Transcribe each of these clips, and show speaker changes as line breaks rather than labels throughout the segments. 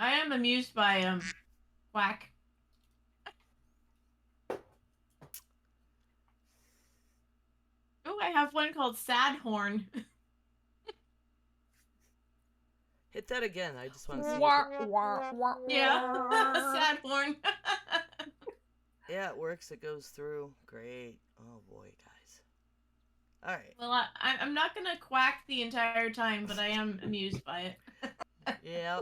I am amused by Quack. Oh, I have one called Sadhorn.
Hit that again. I just want to see if it.
Wah, wah, wah,
Yeah,
wah.
Sadhorn.
Yeah, it works. It goes through. Great. Oh boy, guys. All right.
Well, I'm not gonna quack the entire time, but I am amused by it.
Yeah,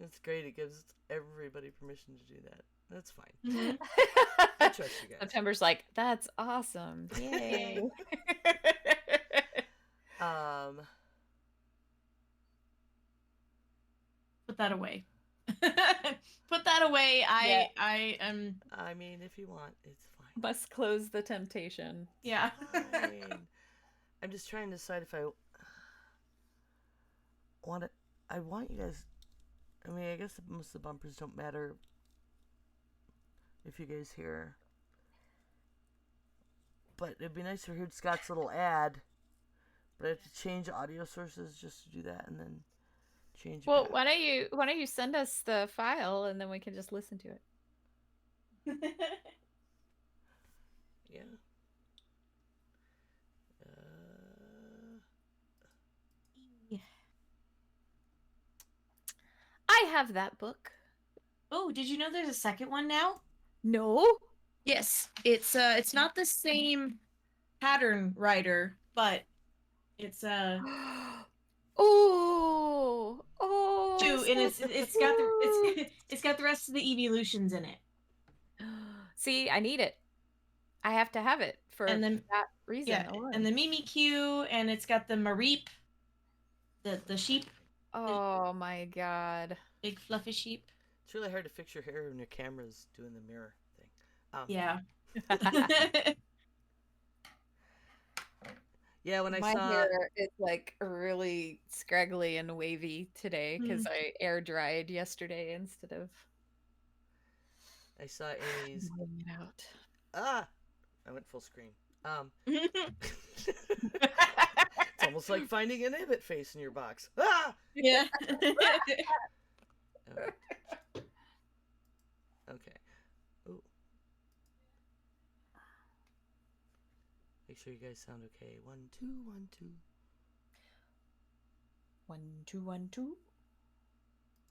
it's great. It gives everybody permission to do that. That's fine.
Hmm.
I trust you guys.
September's like, that's awesome. Yay.
um,
Put that away. Put that away.
Yeah.
I am.
I mean, if you want, it's fine.
Must close the temptation.
Yeah.
Fine. I'm just trying to decide if I want to. I want you guys. I mean, I guess most of the bumpers don't matter if you guys hear. But it'd be nice to hear Scott's little ad. But I have to change audio sources just to do that, and then change.
Well, why don't you send us the file and then we can just listen to it.
Yeah.
I have that book.
Oh, did you know there's a second one now?
No.
Yes, it's not the same pattern writer, but it's
Oh,
two, and
so
it's got the it's got the rest of the evolutions in it.
See, I need it. I have to have it for
And then
that reason.
yeah,
alone.
and the Mimikyu, and it's got the Mareep, the sheep,
Oh my god.
big fluffy sheep.
It's really hard to fix your hair when your camera's doing the mirror thing.
Yeah.
Yeah, when I
My
saw
hair is like really scraggly and wavy today because I air dried yesterday instead of
Amy's
blowing it out.
I went full screen. It's almost like finding an Ibit face in your box.
Yeah.
Alright. Okay. Ooh. Make sure you guys sound okay. 1, 2, 1, 2.
1, 2, 1, 2.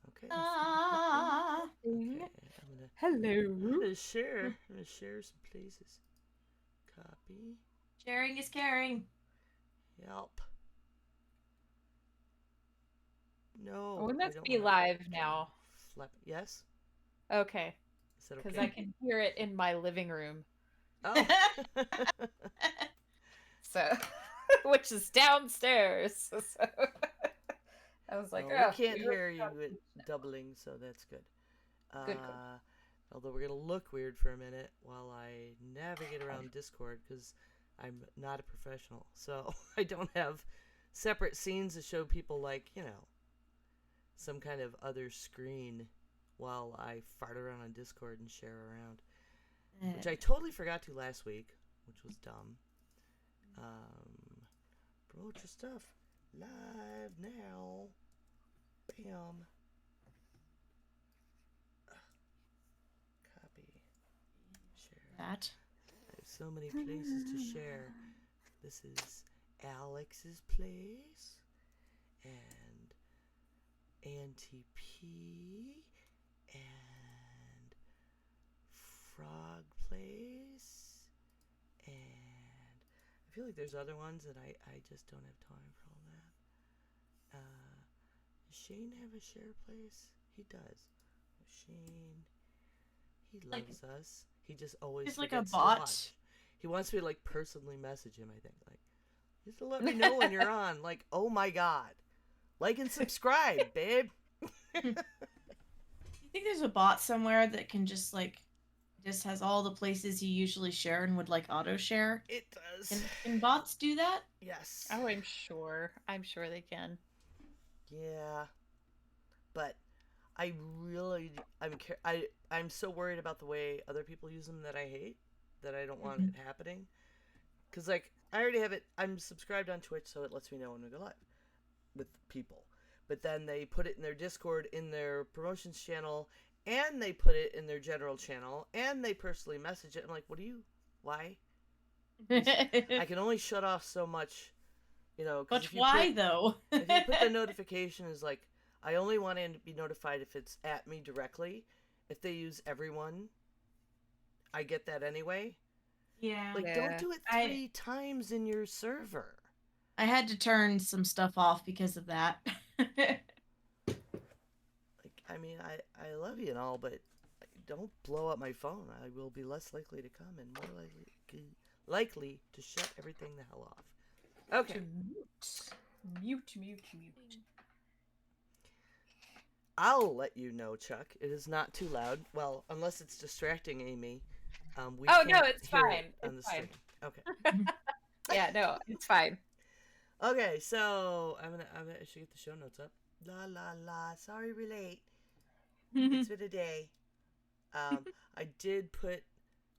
Okay.
Ah.
Okay.
Hello.
I'm gonna share some places. Copy.
Sharing is caring.
Yelp. No.
We
I
must
don't
be
wanna-
live now.
Yes.
Okay.
Is that
Because
okay?
I can hear it in my living room.
Oh.
So, which is downstairs. So, I was like,
well,
oh,
we can't hear you doubling, so that's good.
Good.
Although we're gonna look weird for a minute while I navigate around Discord because I'm not a professional, so I don't have separate scenes to show people like some kind of other screen while I fart around on Discord and share around, which I totally forgot to last week, which was dumb. Promote your stuff live now. Bam. Copy. Share.
That.
I have so many places to share. This is Alex's place and Auntie P and Frog Place, and I feel like there's other ones that I just don't have time for all that. Does Shane have a share place? He does. Shane, he loves us. He just always
He's like a
forgets to
bot.
watch. He wants me to like personally message him, I think. Like, just to let me know when you're on. Like, oh my god. Like and subscribe, babe.
You think there's a bot somewhere that can just has all the places you usually share and would like auto share?
It does.
Can bots do that?
Yes.
Oh, I'm sure. I'm sure they can.
Yeah. But I'm so worried about the way other people use them that I hate, that I don't want it happening. Because, like, I already have it. I'm subscribed on Twitch, so it lets me know when we go live with people. but then they put it in their Discord in their promotions channel, and they put it in their general channel, and they personally message it. I'm like, why? I can only shut off so much, 'cause
But
if you
why
put,
though?
if you put the notification as like, I only want to be notified if it's at me directly. If they use everyone, I get that anyway.
Yeah.
Like,
Yeah.
don't do it 3 times in your server.
I had to turn some stuff off because of that.
Like, I mean, I love you and all, but don't blow up my phone. I will be less likely to come and more likely to shut everything the hell off. Okay.
Mute.
I'll let you know, Chuck. It is not too loud. Well, unless it's distracting Amy. We
Oh,
can't
no, it's
hear
fine.
it on
It's
the
fine.
stream. Okay.
Yeah, no, it's fine.
Okay, so I should get the show notes up. La la la. Sorry we're late. It's been a day. I did put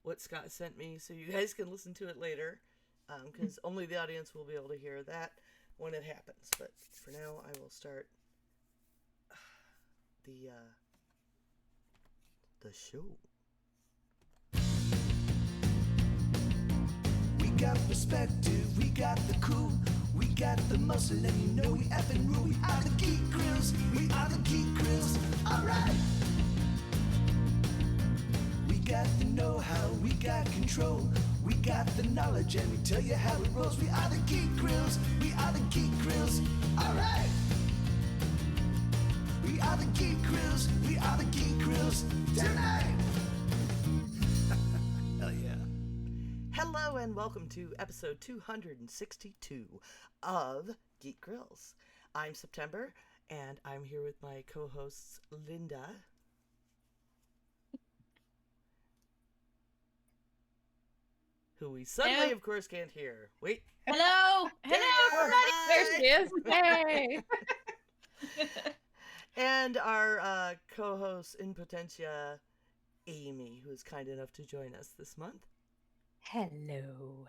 what Scott sent me so you guys can listen to it later. Because only the audience will be able to hear that when it happens. But for now, I will start the show.
We got perspective, we got the cool, we got the muscle, and you know we effing rule. We are the Geek Grills, we are the Geek Grills, alright. We got the know-how, we got control, we got the knowledge, and we tell you how it rolls. We are the Geek Grills, we are the Geek Grills, alright. We are the Geek Grills, we are the Geek Grills, tonight. Hell yeah.
Hello and welcome to episode 262 of Geek Grills. I'm September, and I'm here with my co-hosts Linda. Who we suddenly,
Hello.
of course, can't hear. Wait.
Hello,
There she is. Hey.
And our co-host in potentia, Amy, who is kind enough to join us this month.
Hello.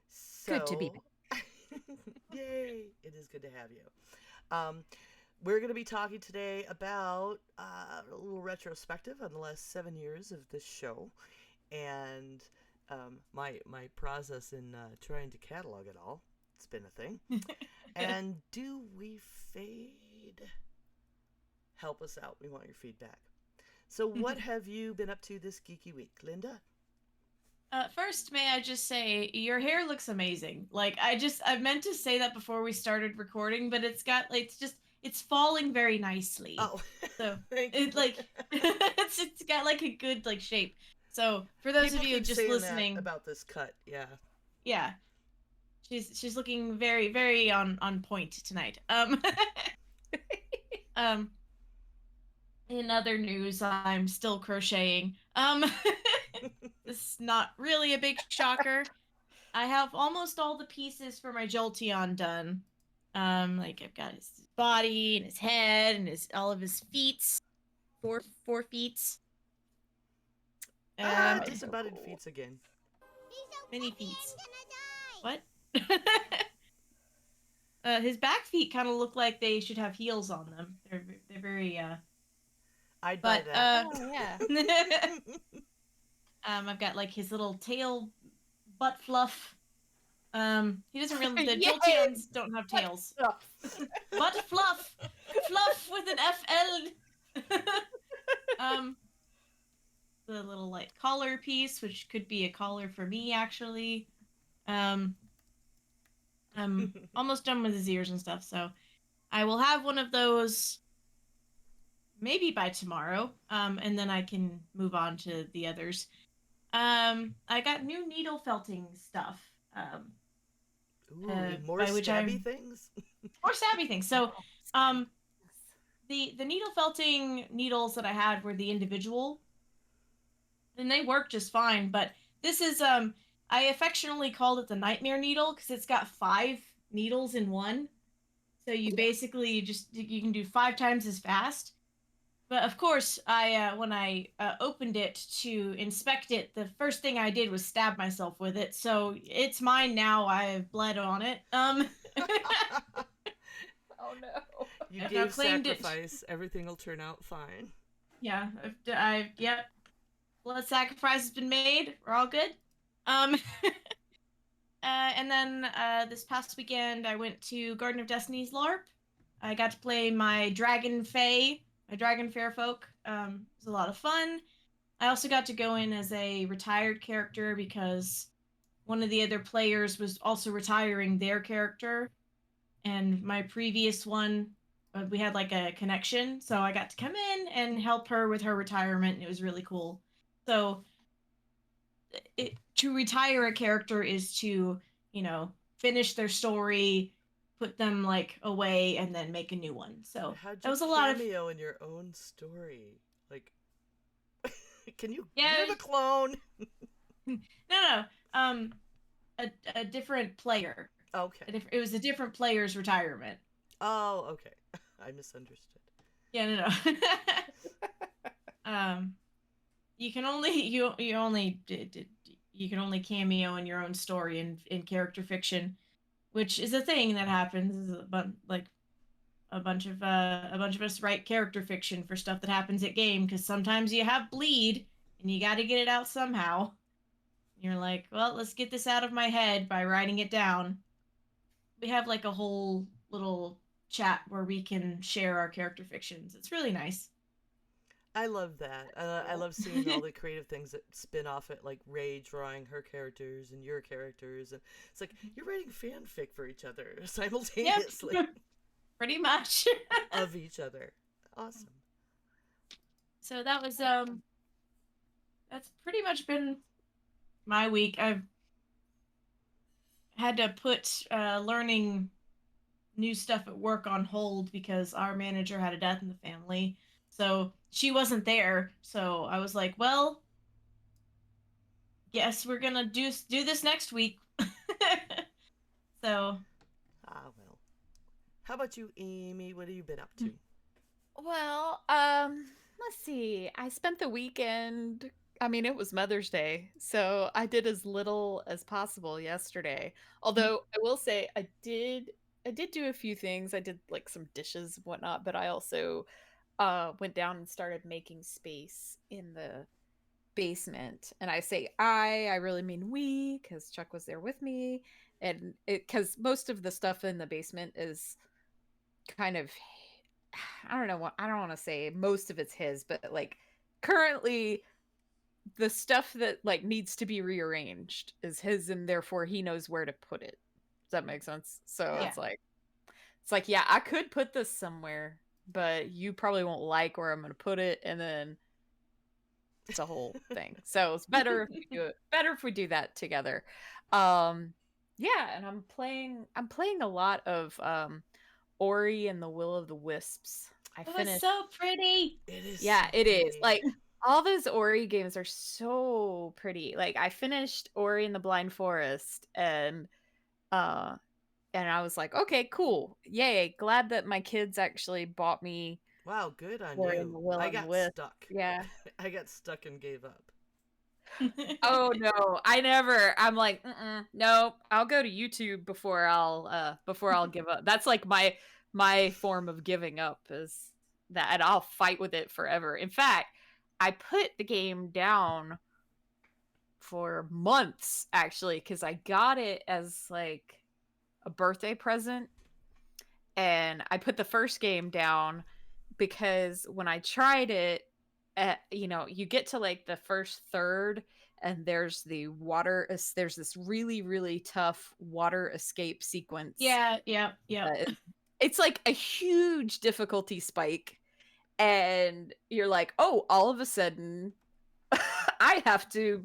So,
Good to be back.
Yay! It is good to have you. We're going to be talking today about a little retrospective on the last 7 years of this show, and my process in trying to catalog it all. It's been a thing. And do we fade? Help us out. We want your feedback. So what have you been up to this geeky week, Linda?
First, may I just say your hair looks amazing. Like I meant to say that before we started recording, but it's falling very nicely.
Oh,
So
thank you.
it like it's got like a good like shape. So for those
People
of you
keep
just
saying that
listening,
about this cut, yeah.
yeah, she's looking very very on point tonight. In other news, I'm still crocheting. This is not really a big shocker. I have almost all the pieces for my Jolteon done. Like I've got his body and his head and all of his feet. Four feet.
Disembodied feet again.
Many feet. What? His back feet kind of look like they should have heels on them. They're very
I'd buy
but
that.
Oh, yeah.
I've got like his little tail butt fluff. He doesn't really. The
Yay!
Jolteons don't have tails. Butt fluff, fluff with an FL. The little like collar piece, which could be a collar for me actually. I'm almost done with his ears and stuff, so I will have one of those maybe by tomorrow. And then I can move on to the others. I got new needle felting stuff.
Ooh, more
by which
stabby
I'm-
things?
More stabby things. So, the needle felting needles that I had were the individual, and they work just fine. But this is I affectionately called it the nightmare needle because it's got 5 needles in one. So you basically you can do 5 times as fast. But of course, I when I opened it to inspect it, the first thing I did was stab myself with it. So it's mine now. I have bled on it.
Oh no.
You
I've now
gave
claimed it.
sacrifice. Everything will turn out fine.
Yeah, yep. Blood sacrifice has been made. We're all good. Um, and then this past weekend, I went to Garden of Destiny's LARP. I got to play my Dragon Fae, my Dragon Fair folk. It was a lot of fun. I also got to go in as a retired character because one of the other players was also retiring their character, and my previous one, we had like a connection, so I got to come in and help her with her retirement, and it was really cool. So to retire a character is to, finish their story, put them like away, and then make a new one. So
How'd
that
you
was a lot of
cameo in your own story? Like, can you?
Yeah.
You're the clone.
no. A different player.
Okay.
It was a different player's retirement.
Oh, okay. I misunderstood.
Yeah, no. You can only you can only cameo in your own story in character fiction, which is a thing that happens. Like a bunch of us write character fiction for stuff that happens at game, because sometimes you have bleed and you got to get it out somehow. You're like, well, let's get this out of my head by writing it down. We have like a whole little chat where we can share our character fictions. It's really nice.
I love that. I love seeing all the creative things that spin off it, like Ray drawing her characters and your characters, and it's like you're writing fanfic for each other simultaneously.
Yep. Pretty much.
Of each other. Awesome.
So that was that's pretty much been my week. I've had to put learning new stuff at work on hold because our manager had a death in the family. So she wasn't there. So I was like, well, guess we're gonna do this next week. So
Well. How about you, Amy? What have you been up to?
Well, let's see. I spent the weekend. I mean, it was Mother's Day, so I did as little as possible yesterday. Although I will say I did do a few things. I did like some dishes and whatnot, but I also went down and started making space in the basement. And I say I really mean we, because Chuck was there with me, and because most of the stuff in the basement is kind of, I don't know what, I don't want to say most of it's his, but like currently the stuff that like needs to be rearranged is his, and therefore he knows where to put it. Does that make sense? So
Yeah.
it's like, yeah, I could put this somewhere, but you probably won't like where I'm going to put it, and then it's a whole thing. So it's better if we do it. Better if we do that together. Yeah, and I'm playing a lot of Ori and the Will of the Wisps. I
it was
finished.
so pretty.
It is.
Yeah,
so
it is.
pretty.
Like all those Ori games are so pretty. Like I finished Ori and the Blind Forest, and I was like, okay, cool. Yay. Glad that my kids actually bought me
Wow, good on
Ori and the
you.
Will
I
and the
got
Wisp.
stuck.
Yeah.
I got stuck and gave up.
Oh no, I never. I'm like, no, I'll go to YouTube before I'll give up. That's like my form of giving up, is that, and I'll fight with it forever. In fact, I put the game down for months actually, because I got it as like a birthday present, and I put the first game down because when I tried it, you get to like the first third, and there's there's this really, really tough water escape sequence.
Yeah.
It's like a huge difficulty spike, and you're like, oh, all of a sudden I have to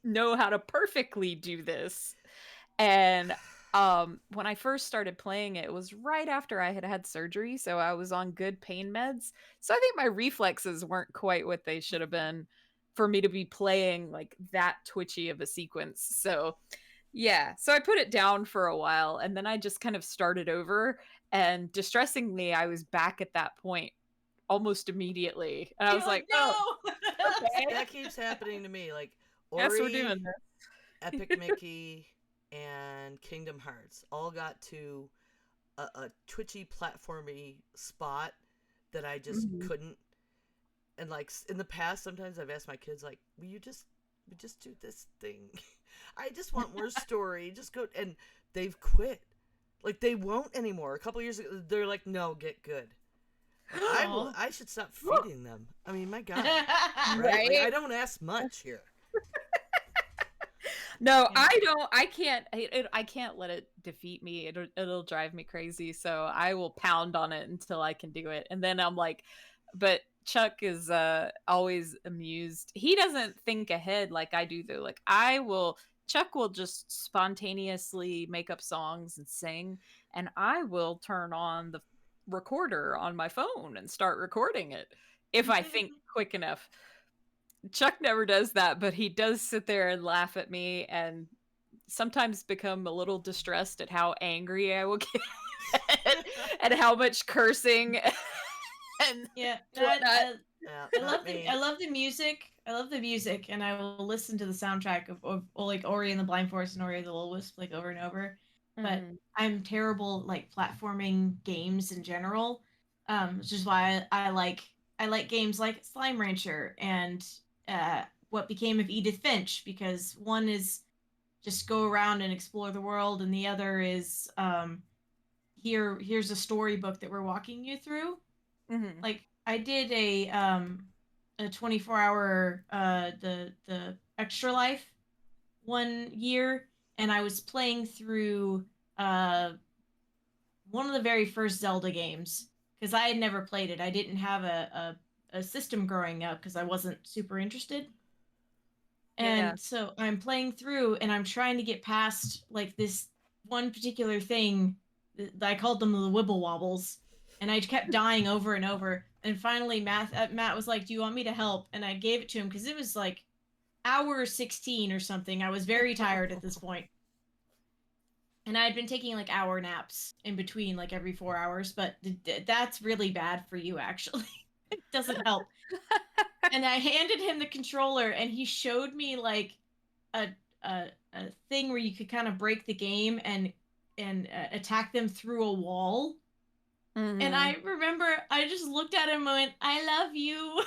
know how to perfectly do this. And when I first started playing it was right after I had surgery, so I was on good pain meds. So I think my reflexes weren't quite what they should have been for me to be playing like that twitchy of a sequence. So yeah, so I put it down for a while, and then I just kind of started over, and distressingly I was back at that point almost immediately. And I was like,
no.
oh, okay.
That keeps happening to me. Like
Guess
Ori,
we're doing this.
Epic Mickey, and Kingdom Hearts all got to a twitchy platformy spot that I just couldn't. And like in the past, sometimes I've asked my kids, like, will you just do this thing? I just want more story. Just go. And they've quit. Like, they won't anymore. A couple years ago, they're like, no, get good. Like, I should stop feeding them. I mean, my God. Right? Like, I don't ask much here.
No, I don't. I can't let it defeat me. It'll drive me crazy. So I will pound on it until I can do it. And then I'm like, but Chuck is always amused. He doesn't think ahead like I do, though. Like, Chuck will just spontaneously make up songs and sing, and I will turn on the recorder on my phone and start recording it if I think quick enough. Chuck never does that, but he does sit there and laugh at me and sometimes become a little distressed at how angry I will get and how much cursing and
Yeah,
Yeah,
I love the music. I love the music, and I will listen to the soundtrack of like Ori and the Blind Forest and Ori and the Will Wisp like over and over. But I'm terrible like platforming games in general, which is why I like games like Slime Rancher and what became of Edith Finch, because one is just go around and explore the world, and the other is here's a storybook that we're walking you through. Like, I did a 24-hour the Extra Life one year, and I was playing through one of the very first Zelda games because I had never played it. I didn't have a system growing up because I wasn't super interested. And so I'm playing through and I'm trying to get past like this one particular thing. I called them the Wibble Wobbles. And I kept dying over and over. And finally, Matt was like, do you want me to help? And I gave it to him because it was like hour 16 or something. I was very tired at this point. And I had been taking like hour naps in between, like every 4 hours. But that's really bad for you, actually. It doesn't help. And I handed him the controller, and he showed me like a thing where you could kind of break the game and attack them through a wall. And I remember I just looked at him and went, I love you.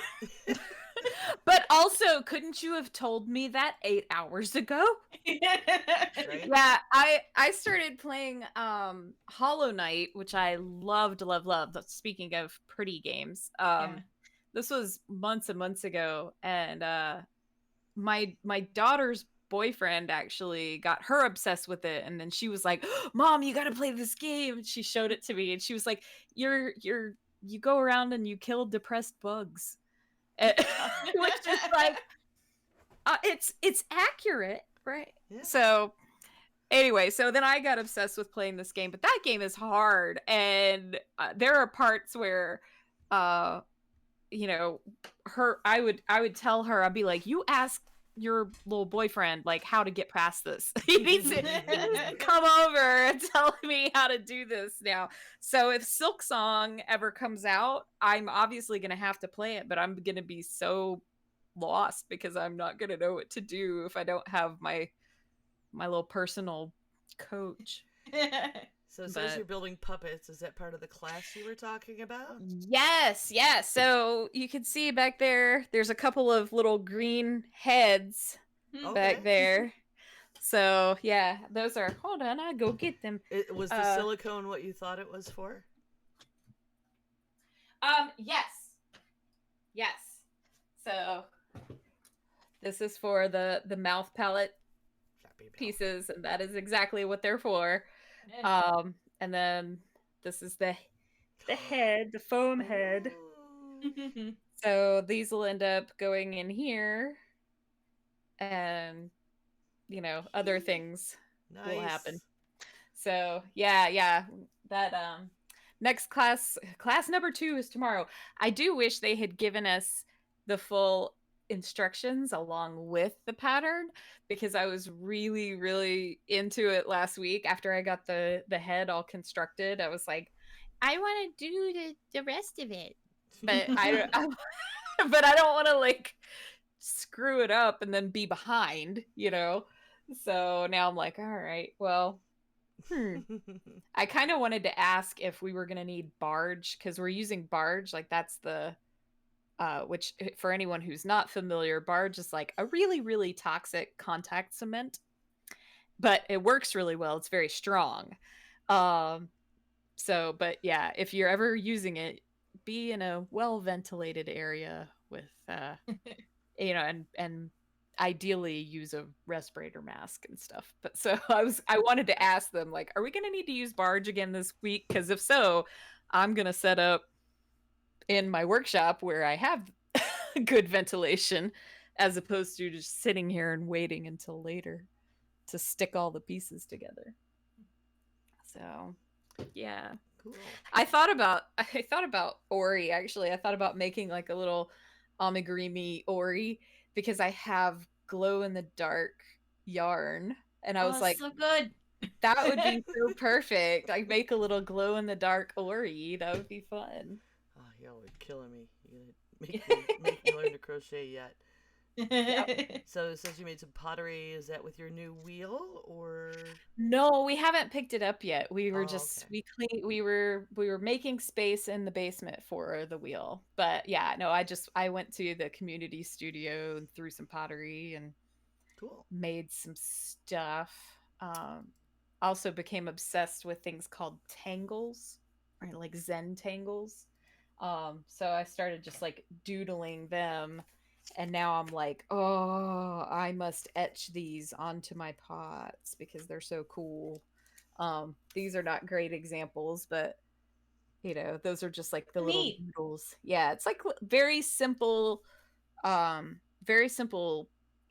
But also, couldn't you have told me that 8 hours ago?
Right?
Yeah, I started playing Hollow Knight, which I loved. Speaking of pretty games, this was months and months ago, and my daughter's boyfriend actually got her obsessed with it, and then she was like, Mom, you gotta play this game. And she showed it to me, and she was like, you go around and you kill depressed bugs. Which is like it's accurate, right?
Yeah.
So anyway, so then I got obsessed with playing this game, but that game is hard, and there are parts where you know, I would tell her, I'd be like, you ask your little boyfriend like how to get past this. He needs to come over and tell me how to do this now. So if Silk Song ever comes out, I'm obviously gonna have to play it, but I'm gonna be so lost because I'm not gonna know what to do if I don't have my little personal coach.
So it says you're building puppets. Is that part of the class you were talking about?
Yes. So you can see back there, there's a couple of little green heads back there. So yeah, those are, hold on, I'll go get them.
Was the silicone what you thought it was for?
Yes. So this is for the mouth palette pieces, and that is exactly what they're for. And then this is the head, the foam head. So these will end up going in here, and you know, other things will happen. So yeah, that next class number 2 is tomorrow. I do wish they had given us the full instructions along with the pattern, because I was really, really into it last week after I got the head all constructed. I was like, I want to do the rest of it, but but I don't want to like screw it up and then be behind, you know. So now I'm like, all right, well, I kind of wanted to ask if we were going to need barge because we're using barge. Like that's the, which for anyone who's not familiar, barge is like a really, really toxic contact cement, but it works really well. It's very strong. Um, so, but yeah, if you're ever using it, be in a well ventilated area with, and ideally use a respirator mask and stuff. But so I wanted to ask them like, are we going to need to use barge again this week? Because if so, I'm going to set up in my workshop where I have good ventilation, as opposed to just sitting here and waiting until later to stick all the pieces together. So, yeah.
Cool.
I thought about Ori actually. I thought about making like a little amigurumi Ori because I have glow in the dark yarn, and I was like,
so good.
that would be so perfect. I make a little glow in the dark Ori. That would be fun.
Oh, y'all are killing me. You gonna make me learn to crochet yet?
Yep.
So since you made some pottery, is that with your new wheel or?
No, we haven't picked it up yet. We were just
Okay.
we were making space in the basement for the wheel. But yeah, no, I went to the community studio and threw some pottery and
Cool.
made some stuff. Also became obsessed with things called tangles, or like Zen tangles. So I started just like doodling them, and now I'm like, oh, I must etch these onto my pots because they're so cool. These are not great examples, but those are just like the little
Neat.
doodles. Yeah, it's like very simple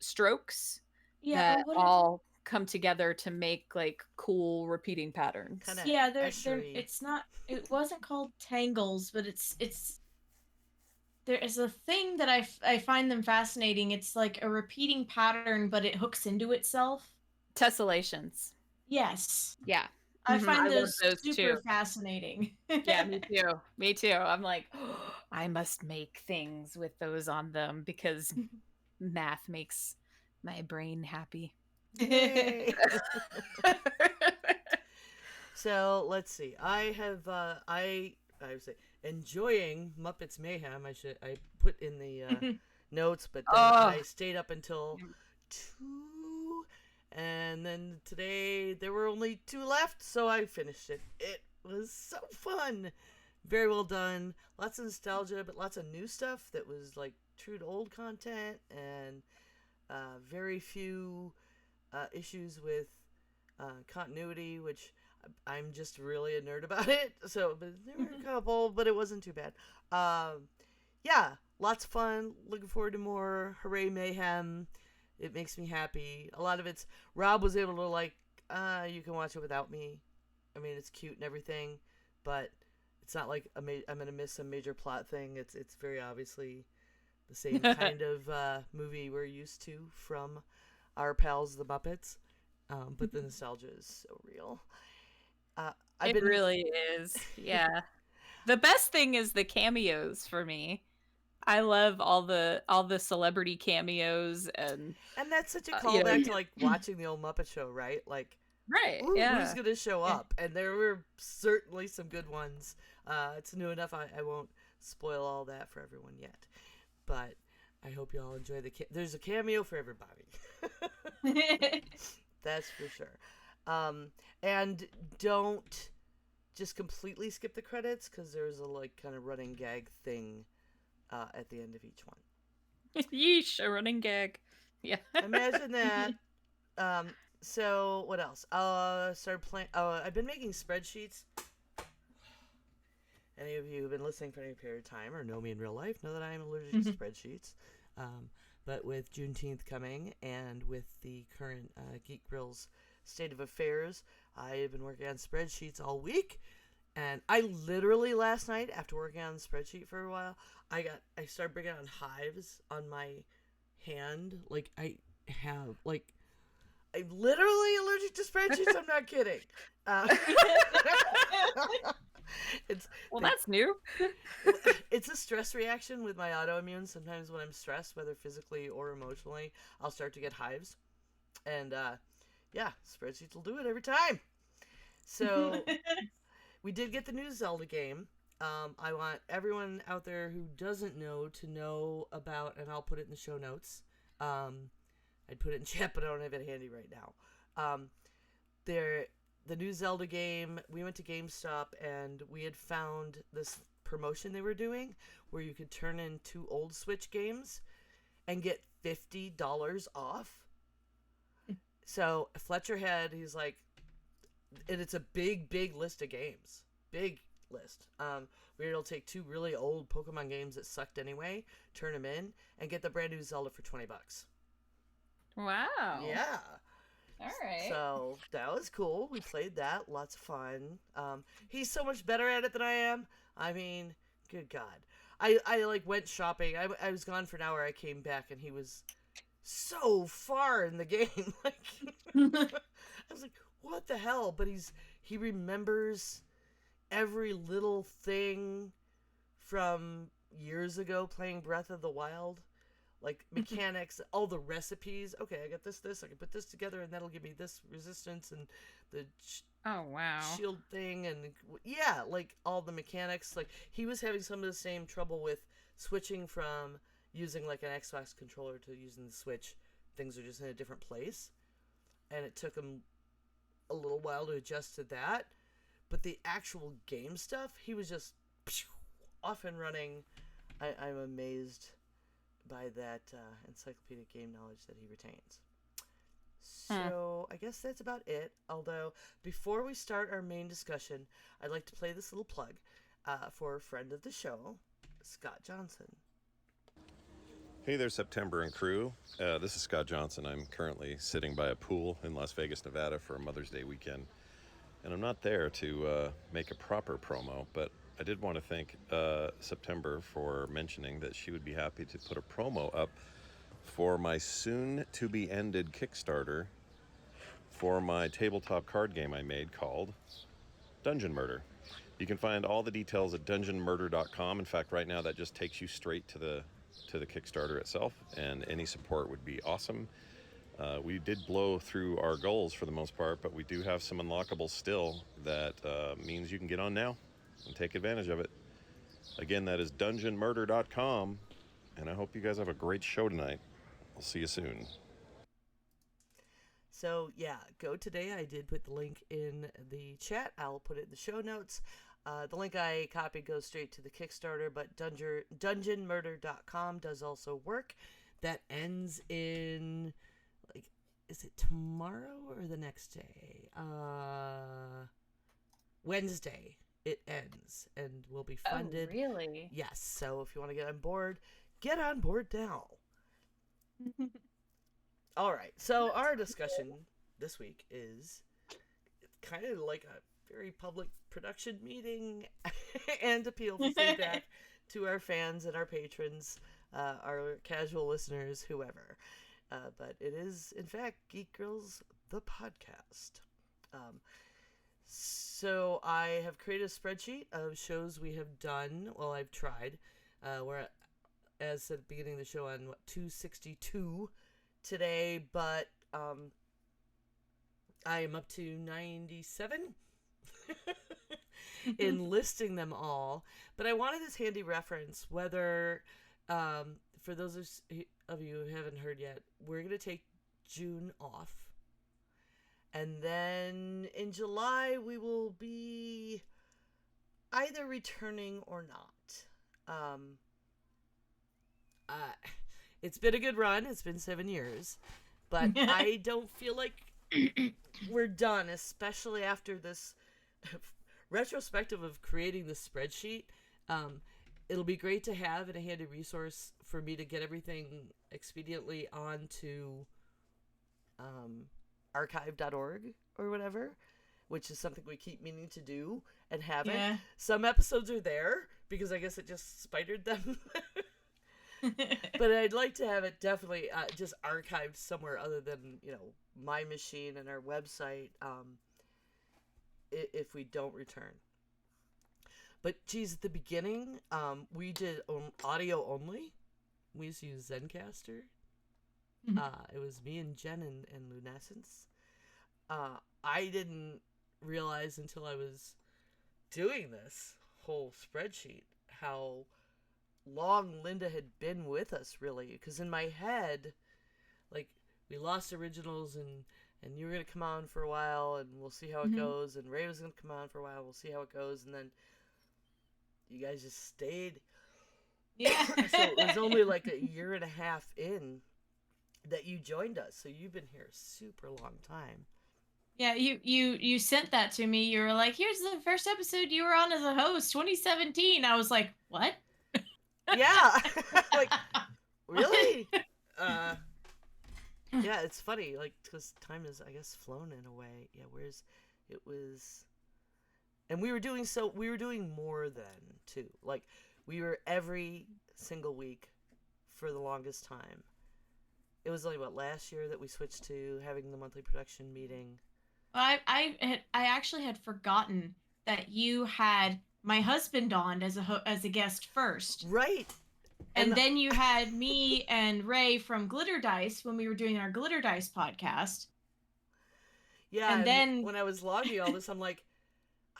strokes
Yeah.
that all come together to make like cool repeating patterns.
Kinda
Yeah, they're
eschery.
it's not, it wasn't called tangles, but it's there is a thing that I find them fascinating. It's like a repeating pattern, but it hooks into itself.
Tessellations.
Yes.
Yeah.
I
Mhm,
find
I love
those
those
super
too.
fascinating.
Yeah, me too. Me too. I'm like, oh, I must make things with those on them because math makes my brain happy.
Yay! So let's see. I have I would say enjoying Muppets Mayhem. I put in the notes, but then
Oh,
I stayed up until 2, and then today there were only 2 left, so I finished it. It was so fun. Very well done. Lots of nostalgia, but lots of new stuff that was like true to old content, and very few issues with continuity, which I'm just really a nerd about it. So, but there were a couple, but it wasn't too bad. Yeah, lots of fun. Looking forward to more Hooray Mayhem. It makes me happy. A lot of it's Rob was able to like. You can watch it without me. I mean, it's cute and everything, but it's not like I'm gonna miss a major plot thing. It's very obviously the same kind of movie we're used to from our pals the Muppets. But the nostalgia is so real. I've
it
been
really is. Yeah. The best thing is the cameos for me. I love all the celebrity cameos and
and that's such a
you know,
callback to like watching the old Muppet Show, right? Like,
right.
ooh,
Yeah.
who's gonna show up? And there were certainly some good ones. It's new enough. I won't spoil all that for everyone yet, but I hope you all enjoy there's a cameo for everybody. That's for sure. And don't just completely skip the credits because there's a like kind of running gag thing at the end of each one.
Yeesh, a running gag. Yeah.
Imagine that. So what else? Started playing. I've been making spreadsheets. Any of you who've been listening for any period of time or know me in real life know that I am allergic to spreadsheets. But with Juneteenth coming and with the current Geek Grill's state of affairs, I have been working on spreadsheets all week. And I literally last night, after working on the spreadsheet for a while, I started bringing on hives on my hand. Like I'm literally allergic to spreadsheets. I'm not kidding.
That's new.
It's a stress reaction with my autoimmune. Sometimes when I'm stressed, whether physically or emotionally, I'll start to get hives. And yeah, spreadsheets will do it every time. So we did get the new Zelda game. I want everyone out there who doesn't know to know about, and I'll put it in the show notes. I'd put it in chat, but I don't have it handy right now. There, the new Zelda game. We went to GameStop and we had found this promotion they were doing where you could turn in 2 old Switch games and get $50 off. So Fletcher he's like, and it's a big list of games. Big list. Where it'll take 2 really old Pokemon games that sucked anyway, turn them in, and get the brand new Zelda for $20.
Wow.
Yeah.
All right.
So that was cool. We played that. Lots of fun. He's so much better at it than I am. I mean, good God. I like went shopping. I was gone for an hour. I came back and he was so far in the game. Like, I was like, what the hell? But he remembers every little thing from years ago playing Breath of the Wild. Like mechanics, all the recipes. Okay, I got this. I can put this together, and that'll give me this resistance and the
Oh wow.
shield thing, and yeah, like all the mechanics. Like he was having some of the same trouble with switching from using like an Xbox controller to using the Switch. Things are just in a different place, and it took him a little while to adjust to that. But the actual game stuff, he was just off and running. I'm amazed by that encyclopedic game knowledge that he retains. So I guess that's about it. Although before we start our main discussion, I'd like to play this little plug for a friend of the show, Scott Johnson.
Hey there, September and crew. This is Scott Johnson. I'm currently sitting by a pool in Las Vegas, Nevada for a Mother's Day weekend. And I'm not there to make a proper promo, but I did want to thank September for mentioning that she would be happy to put a promo up for my soon-to-be-ended Kickstarter for my tabletop card game I made called Dungeon Murder. You can find all the details at dungeonmurder.com. In fact, right now that just takes you straight to the Kickstarter itself, and any support would be awesome. We did blow through our goals for the most part, but we do have some unlockables still that means you can get on now and take advantage of it. Again, that is dungeonmurder.com, and I hope you guys have a great show tonight. We'll see you soon.
So yeah, go today. I did put the link in the chat. I'll put it in the show notes. The link I copied goes straight to the Kickstarter, but dungeonmurder.com does also work. That ends in, like, is it tomorrow or the next day? Wednesday it ends and will be funded.
Oh, really?
Yes, so if you want to get on board now. All right, so our discussion this week is kind of like a very public production meeting and appeal for feedback to our fans and our patrons, our casual listeners, whoever. But it is, in fact, Geek Girls, the podcast. So I have created a spreadsheet of shows we have done. Well, I've tried. We're, as at the beginning of the show, on 262 today, but I am up to 97 in listing them all. But I wanted this handy reference, whether, for those of you who haven't heard yet, we're going to take June off. And then in July, we will be either returning or not. It's been a good run. It's been 7 years. But I don't feel like we're done, especially after this retrospective of creating this spreadsheet. It'll be great to have and a handy resource for me to get everything expediently onto archive.org or whatever, which is something we keep meaning to do and haven't.
Yeah.
Some episodes are there because I guess it just spidered them. But I'd like to have it definitely just archived somewhere other than, my machine and our website if we don't return. But geez, at the beginning, we did audio only. We used to use Zencastr. It was me and Jen and Lunescence. I didn't realize until I was doing this whole spreadsheet how long Linda had been with us, really. Because in my head, like, we lost originals, and you were going to come on for a while, and we'll see how it goes, and Ray was going to come on for a while, we'll see how it goes, and then you guys just stayed.
Yeah.
So it was only like a year and a half in that you joined us. So you've been here a super long time.
Yeah, you sent that to me. You were like, "Here's the first episode you were on as a host, 2017." I was like, "What?"
Yeah. Like, really? Yeah, it's funny, like, because time is, I guess, flown in a way. Yeah, whereas it was, and we were doing more than too. Like, we were every single week for the longest time. It was only last year that we switched to having the monthly production meeting.
I actually had forgotten that you had my husband on as a guest first.
Right.
And then you had me and Ray from Glitter Dice when we were doing our Glitter Dice podcast.
Yeah,
and then
when I was logging all this, I'm like,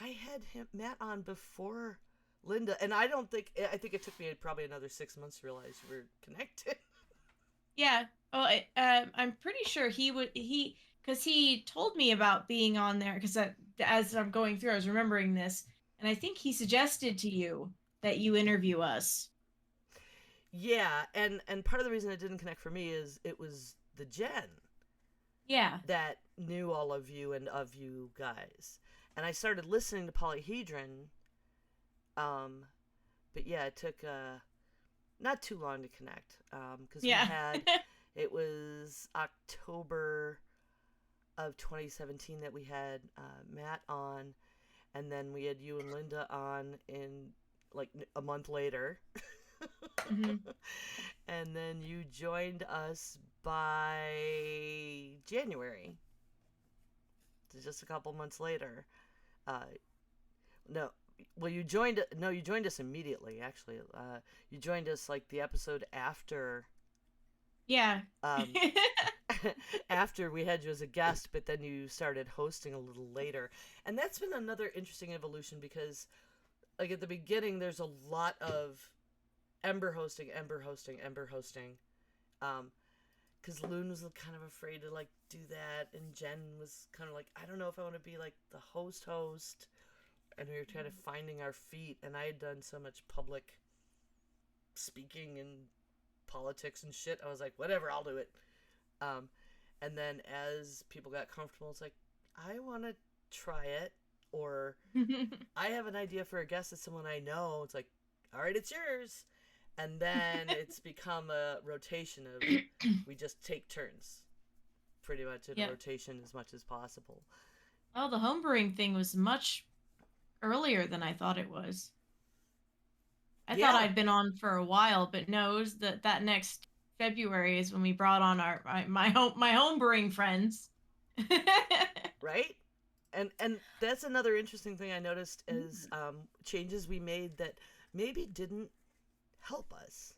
I had Matt on before Linda, and I think it took me probably another 6 months to realize we were connected.
Yeah. Oh, I'm pretty sure because he told me about being on there, because as I'm going through, I was remembering this, and I think he suggested to you that you interview us.
Yeah, and part of the reason it didn't connect for me is it was the Jen.
Yeah.
That knew all of you and of you guys. And I started listening to Polyhedron. But yeah, it took not too long to connect. Because we had, it was October of 2017 that we had Matt on. And then we had you and Linda on in like a month later. And then you joined us by January. So just a couple months later. You joined us immediately, actually. You joined us like the episode after.
Yeah.
After we had you as a guest, but then you started hosting a little later. And that's been another interesting evolution, because like at the beginning there's a lot of Ember hosting, because Loon was kind of afraid to like do that, and Jen was kind of like, I don't know if I want to be like the host, and we were kind of finding our feet, and I had done so much public speaking and politics and shit, I was like, whatever, I'll do it. And then as people got comfortable, it's like, I want to try it, or I have an idea for a guest that's someone I know. It's like, all right, it's yours. And then it's become a rotation of, we just take turns pretty much in rotation as much as possible.
Oh, the homebrewing thing was much earlier than I thought it was. I thought I'd been on for a while, but no, it was that next February is when we brought on my homebrewing friends.
Right? And that's another interesting thing I noticed is changes we made that maybe didn't help us.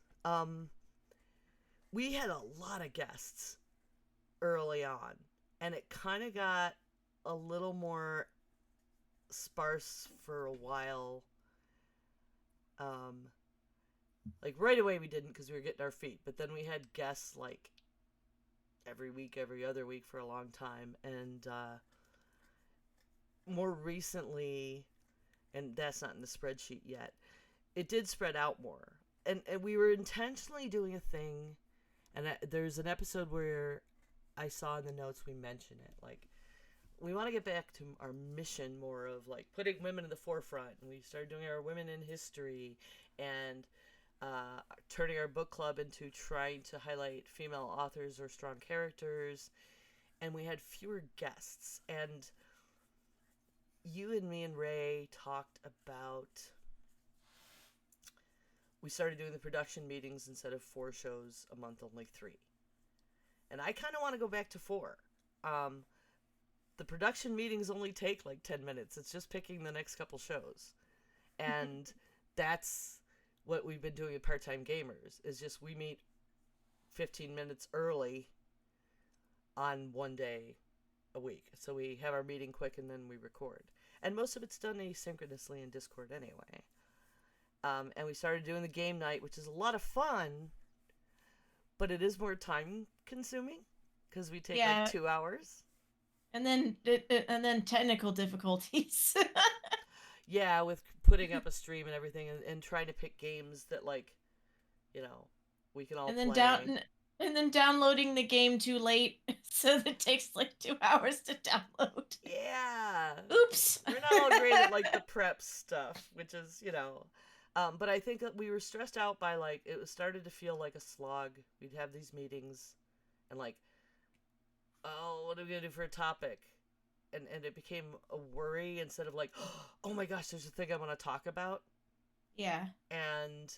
We had a lot of guests early on, and it kind of got a little more sparse for a while. Like right away we didn't, because we were getting our feet, but then we had guests like every week, every other week for a long time, and more recently, and that's not in the spreadsheet yet, it did spread out more. And we were intentionally doing a thing, and there's an episode where I saw in the notes we mention it, like, we want to get back to our mission more of like putting women in the forefront, and we started doing our women in history, and turning our book club into trying to highlight female authors or strong characters, and we had fewer guests. And you and me and Ray talked about, we started doing the production meetings instead of 4 shows a month, only 3. And I kind of want to go back to 4. The production meetings only take like 10 minutes. It's just picking the next couple shows. And that's what we've been doing with Part-Time Gamers, is just we meet 15 minutes early on one day a week. So we have our meeting quick and then we record. And most of it's done asynchronously in Discord anyway. And we started doing the game night, which is a lot of fun, but it is more time consuming because we take
Yeah.
like 2 hours.
And then technical difficulties.
Yeah, with putting up a stream and everything, and trying to pick games that, like, you know, we can all
and then
play.
and then downloading the game too late, so that it takes like 2 hours to download.
Yeah.
Oops.
We're not all great at, like, the prep stuff, which is, you know. But I think that we were stressed out by, like, it started to feel like a slog. We'd have these meetings, and, like, oh, what are we going to do for a topic? And it became a worry instead of, like, oh my gosh, there's a thing I want to talk about.
Yeah.
And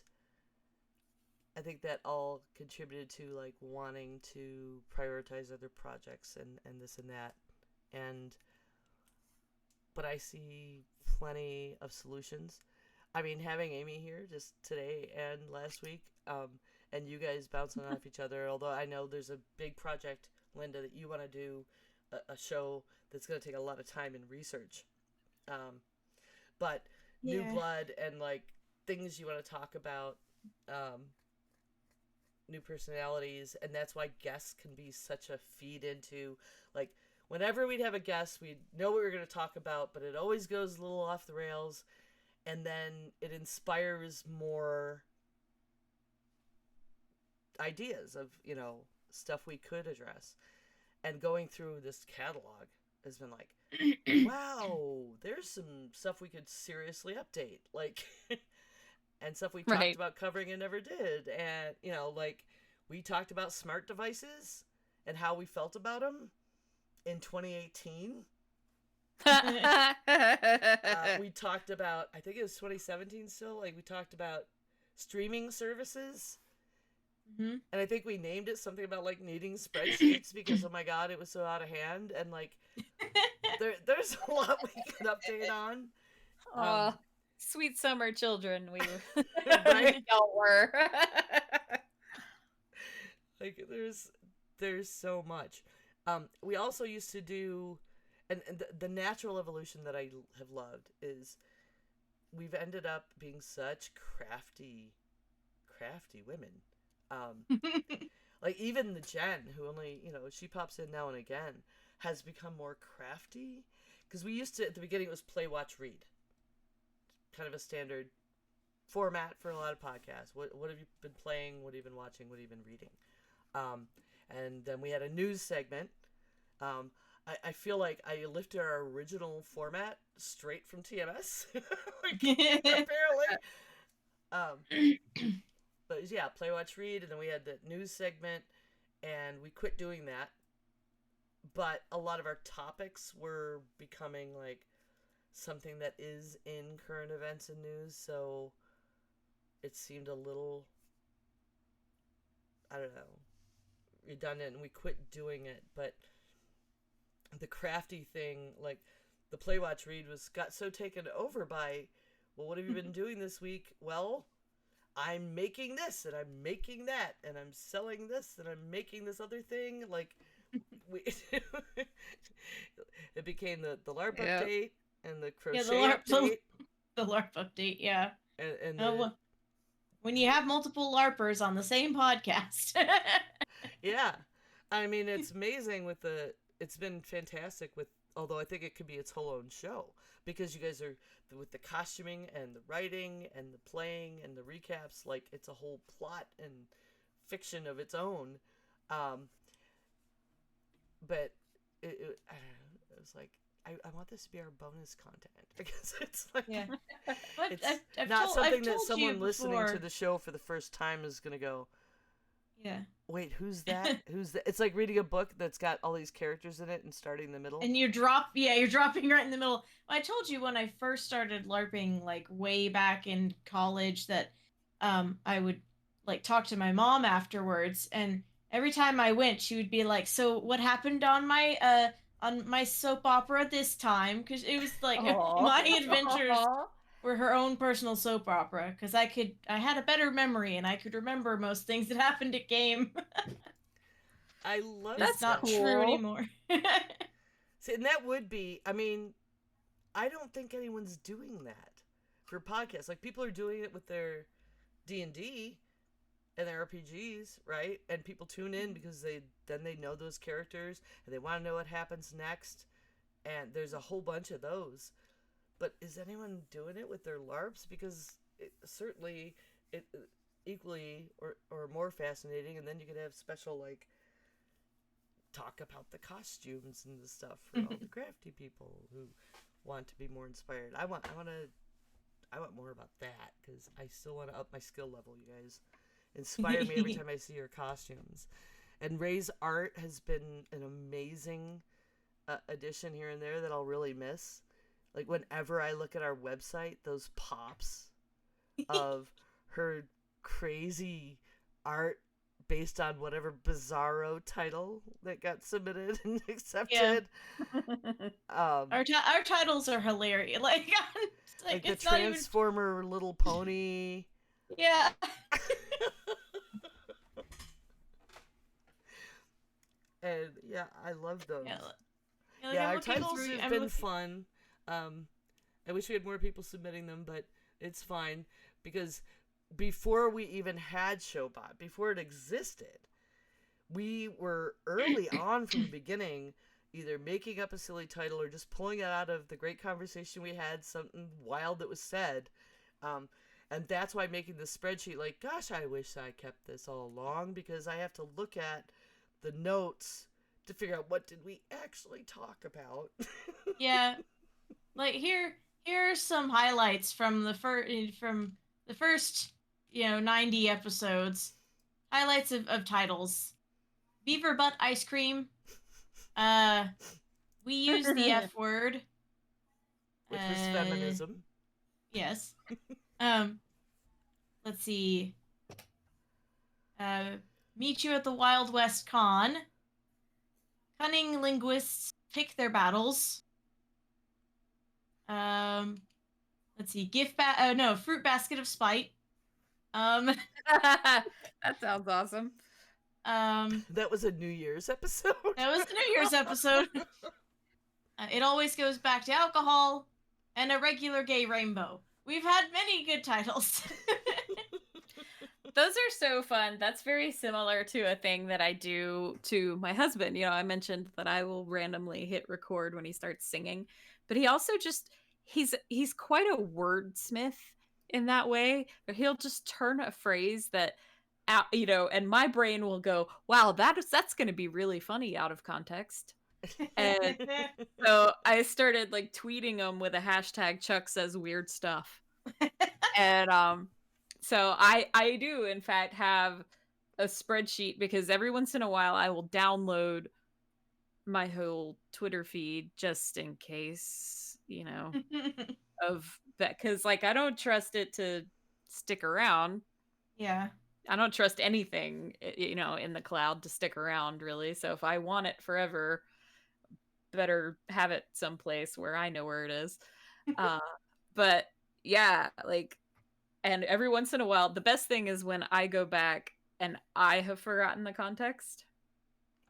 I think that all contributed to, like, wanting to prioritize other projects and this and that. But I see plenty of solutions. I mean, having Amy here just today and last week, and you guys bouncing off each other, although I know there's a big project, Linda, that you want to do a show that's going to take a lot of time and research. But New
Yeah.
Blood and, like, things you want to talk about, new personalities, and that's why guests can be such a feed into, like, whenever we'd have a guest, we'd know what we were going to talk about, but it always goes a little off the rails, and then it inspires more ideas of, you know, stuff we could address. And going through this catalog has been like, wow, there's some stuff we could seriously update, like, and stuff we talked
Right.
about covering and never did. And, you know, like, we talked about smart devices and how we felt about them in 2018. We talked about, I think it was 2017 still, like, we talked about streaming services.
Mm-hmm.
And I think we named it something about, like, needing spreadsheets because, oh my god, it was so out of hand. And, like, there's a lot we can update on.
Aw, sweet summer children, we
Right?
y'all were.
Like, there's so much. We also used to do, and the natural evolution that I have loved is we've ended up being such crafty women. Like, even the Jen, who only, you know, she pops in now and again, has become more crafty. Because we used to, at the beginning, it was play, watch, read. Kind of a standard format for a lot of podcasts. What have you been playing? What have you been watching? What have you been reading? And then we had a news segment. I feel like I lifted our original format straight from TMS. Like, apparently. But yeah, play, watch, read, and then we had the news segment, and we quit doing that. But a lot of our topics were becoming, like, something that is in current events and news, so it seemed a little, I don't know, redundant, and we quit doing it. But the crafty thing, like, the play, watch, read got so taken over by, well, what have you been doing this week? Well, I'm making this, and I'm making that, and I'm selling this, and I'm making this other thing. Like, it became the LARP
Yep.
update and the crochet
Yeah, the LARP
update.
The LARP update, yeah.
And
When you have multiple LARPers on the same podcast.
yeah, I mean, it's amazing it's been fantastic with, although I think it could be its whole own show, because you guys are, with the costuming and the writing and the playing and the recaps, like, it's a whole plot and fiction of its own. But it I don't know, it was like, I want this to be our bonus content, because it's like,
Yeah. But
it's
I've
not
told-
something
I've
that
told
someone
you
listening to
before.
the show for the first time is going to go,
Yeah.
wait, who's that? Who's that? It's like reading a book that's got all these characters in it and starting in the middle.
And you're dropping right in the middle. I told you when I first started LARPing, like, way back in college, that I would, like, talk to my mom afterwards, and every time I went, she would be like, "So what happened on my soap opera this time?" Because it was like my adventures were her own personal soap opera, because I had a better memory and I could remember most things that happened at game.
I love
That's
that.
not true
cool.
anymore.
See, and that would be, I mean, I don't think anyone's doing that for podcasts. Like, people are doing it with their D&D and their RPGs, right? And people tune in because they know those characters and they want to know what happens next. And there's a whole bunch of those. But is anyone doing it with their LARPs? Because certainly it equally or more fascinating. And then you could have special, like, talk about the costumes and the stuff for all the crafty people who want to be more inspired. I want more about that because I still want to up my skill level. You guys inspire me every time I see your costumes. And Ray's art has been an amazing addition here and there that I'll really miss. Like, whenever I look at our website, those pops of her crazy art based on whatever bizarro title that got submitted and accepted.
Our titles are hilarious. Like
the
it's not even...
Transformer Little Pony.
Yeah.
And yeah, I love those.
Yeah,
Like, our titles have been fun. I wish we had more people submitting them, but it's fine because before we even had Showbot, before it existed, we were early on from the beginning either making up a silly title or just pulling it out of the great conversation we had, something wild that was said. And that's why making the spreadsheet, like, gosh, I wish I kept this all along because I have to look at the notes to figure out what did we actually talk about.
Yeah. Like here are some highlights from the first 90 episodes. Highlights of titles. Beaver butt ice cream. We use the F word.
Which was feminism.
Yes. Let's see. Meet you at the Wild West Con. Cunning linguists pick their battles. Let's see. Fruit basket of spite.
That sounds awesome.
That was a New Year's episode.
That was the New Year's episode. It always goes back to alcohol and a regular gay rainbow. We've had many good titles.
Those are so fun. That's very similar to a thing that I do to my husband. I mentioned that I will randomly hit record when he starts singing, but he also he's quite a wordsmith in that way. He'll just turn a phrase that out, and my brain will go, wow, that's going to be really funny out of context. And so I started like tweeting him with a hashtag Chuck says weird stuff. And so I do in fact have a spreadsheet because every once in a while I will download my whole Twitter feed just in case, of that, because like I don't trust it to stick around.
Yeah.
I don't trust anything, in the cloud to stick around, really. So if I want it forever, better have it someplace where I know where it is. But yeah, like, and every once in a while, the best thing is when I go back and I have forgotten the context.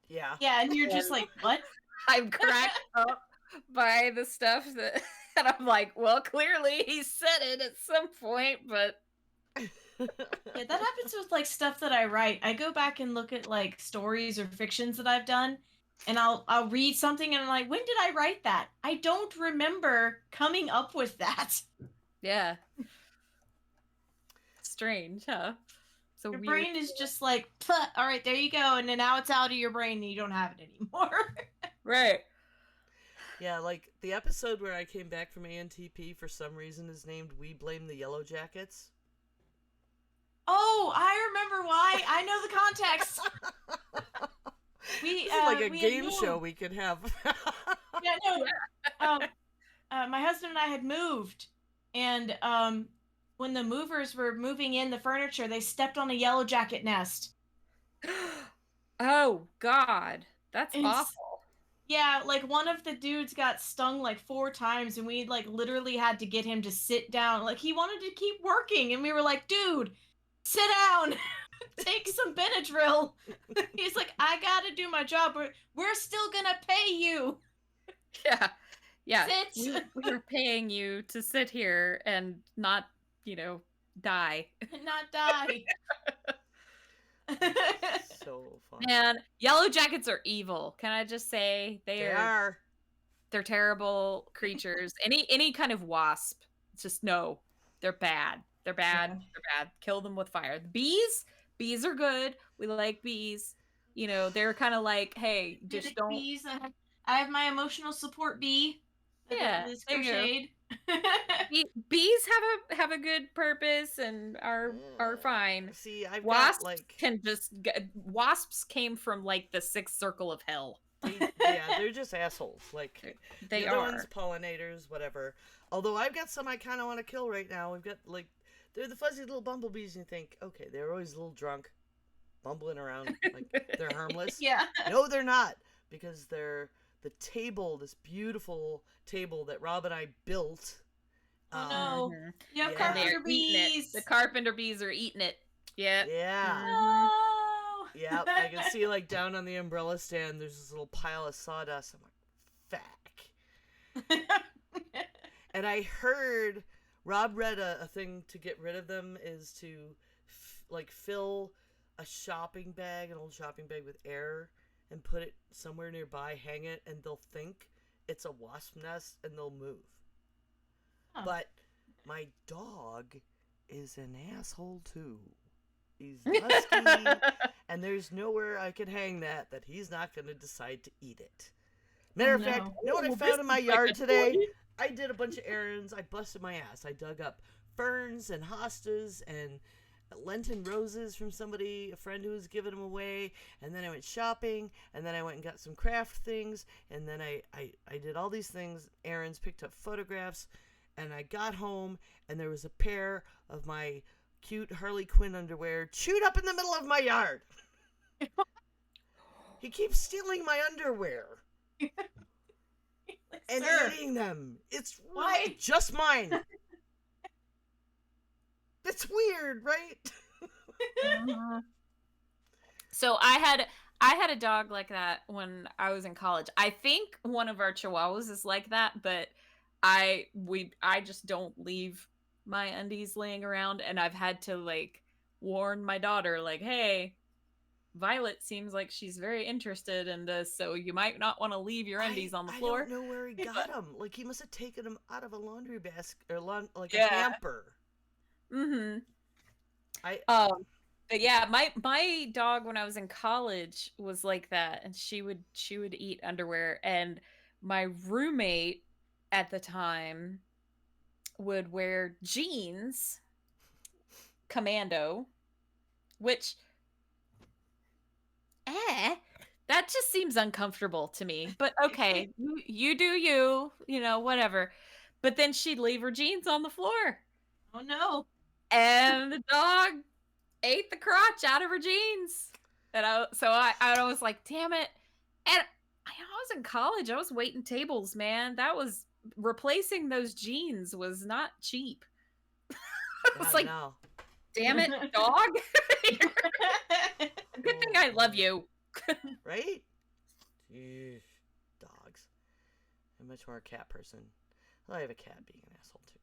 Yeah.
Yeah, and you're just like, what?
I'm cracked up by the stuff that, and I'm like, well, clearly he said it at some point, but.
Yeah, that happens with like stuff that I write. I go back and look at like stories or fictions that I've done, and I'll read something and I'm like, when did I write that? I don't remember coming up with that.
Yeah. Strange, huh? So
your
weird.
brain is just like, all right, there you go, and then now it's out of your brain and you don't have it anymore.
Right.
Yeah, like the episode where I came back from ANTP for some reason is named "We Blame the Yellow Jackets."
Oh, I remember why. I know the context.
This is like a game show we could have.
Yeah, no. My husband and I had moved, and when the movers were moving in the furniture, they stepped on a yellow jacket nest.
Oh God, that's awful.
Yeah, like one of the dudes got stung like 4 times, and we like literally had to get him to sit down. Like he wanted to keep working, and we were like, dude, sit down. Take some Benadryl. He's like, I gotta do my job. We're still gonna pay you.
Yeah. Yeah.
Sit.
We're paying you to sit here and not, die.
And not die.
So fun.
Man, yellow jackets are evil. Can I just say
They are.
they're terrible creatures. Any kind of wasp, it's just no. They're bad. They're bad.
Yeah.
They're bad. Kill them with fire. The bees are good. We like bees. They're kind of like, hey, just
Critic
don't.
bees. I have my emotional support bee.
Yeah,
Is
there you go.
crocheted.
Bees have a good purpose and are fine.
See, I've
Wasps
got like
can just wasps came from like the sixth circle of hell.
they're just assholes. Like
They
the other
are.
ones, pollinators, whatever. Although I've got some I kind of want to kill right now. We've got like they're the fuzzy little bumblebees, and you think, okay, they're always a little drunk, bumbling around, like they're harmless.
Yeah.
No, they're not, because they're the table, this beautiful table that Rob and I built.
Oh no.
Mhm.
You have
Yeah.
carpenter
They're eating it.
bees.
The carpenter bees are eating it. Yep.
Yeah.
No.
Yep. I can see like down on the umbrella stand, there's this little pile of sawdust. I'm like, fuck. And I heard Rob read a thing to get rid of them is to fill a shopping bag, an old shopping bag with air, and put it somewhere nearby, hang it, and they'll think it's a wasp nest and they'll move.
Huh.
But my dog is an asshole too. He's musky, and there's nowhere I can hang that he's not going to decide to eat it. Matter of fact,
no.
you know what I found in my yard today? I did a bunch of errands. I busted my ass. I dug up ferns and hostas and Lenten roses from somebody, a friend who was giving them away, and then I went shopping, and then I went and got some craft things, and then I did all these things, errands, picked up photographs, and I got home, and there was a pair of my cute Harley Quinn underwear chewed up in the middle of my yard. He keeps stealing my underwear and
Sir.
eating them. It's
Why?
really just mine. It's weird, right?
So I had a dog like that when I was in college. I think one of our chihuahuas is like that, but I just don't leave my undies laying around, and I've had to like warn my daughter like, hey, Violet seems like she's very interested in this, so you might not want to leave your undies on the floor.
I don't know where he got them. Like, he must have taken them out of a laundry basket or a
Yeah.
hamper.
Mm-hmm.
I
But yeah, my dog when I was in college was like that, and she would eat underwear, and my roommate at the time would wear jeans, commando, which that just seems uncomfortable to me. But okay, you do you, whatever. But then she'd leave her jeans on the floor,
Oh no.
and the dog ate the crotch out of her jeans. And I was like, damn it. And I was in college. I was waiting tables, man. That was replacing those jeans was not cheap. I was like,
no.
damn it, dog. Good thing I love you.
Right? Eesh, dogs. I'm much more a cat person. Well, I have a cat being an asshole too.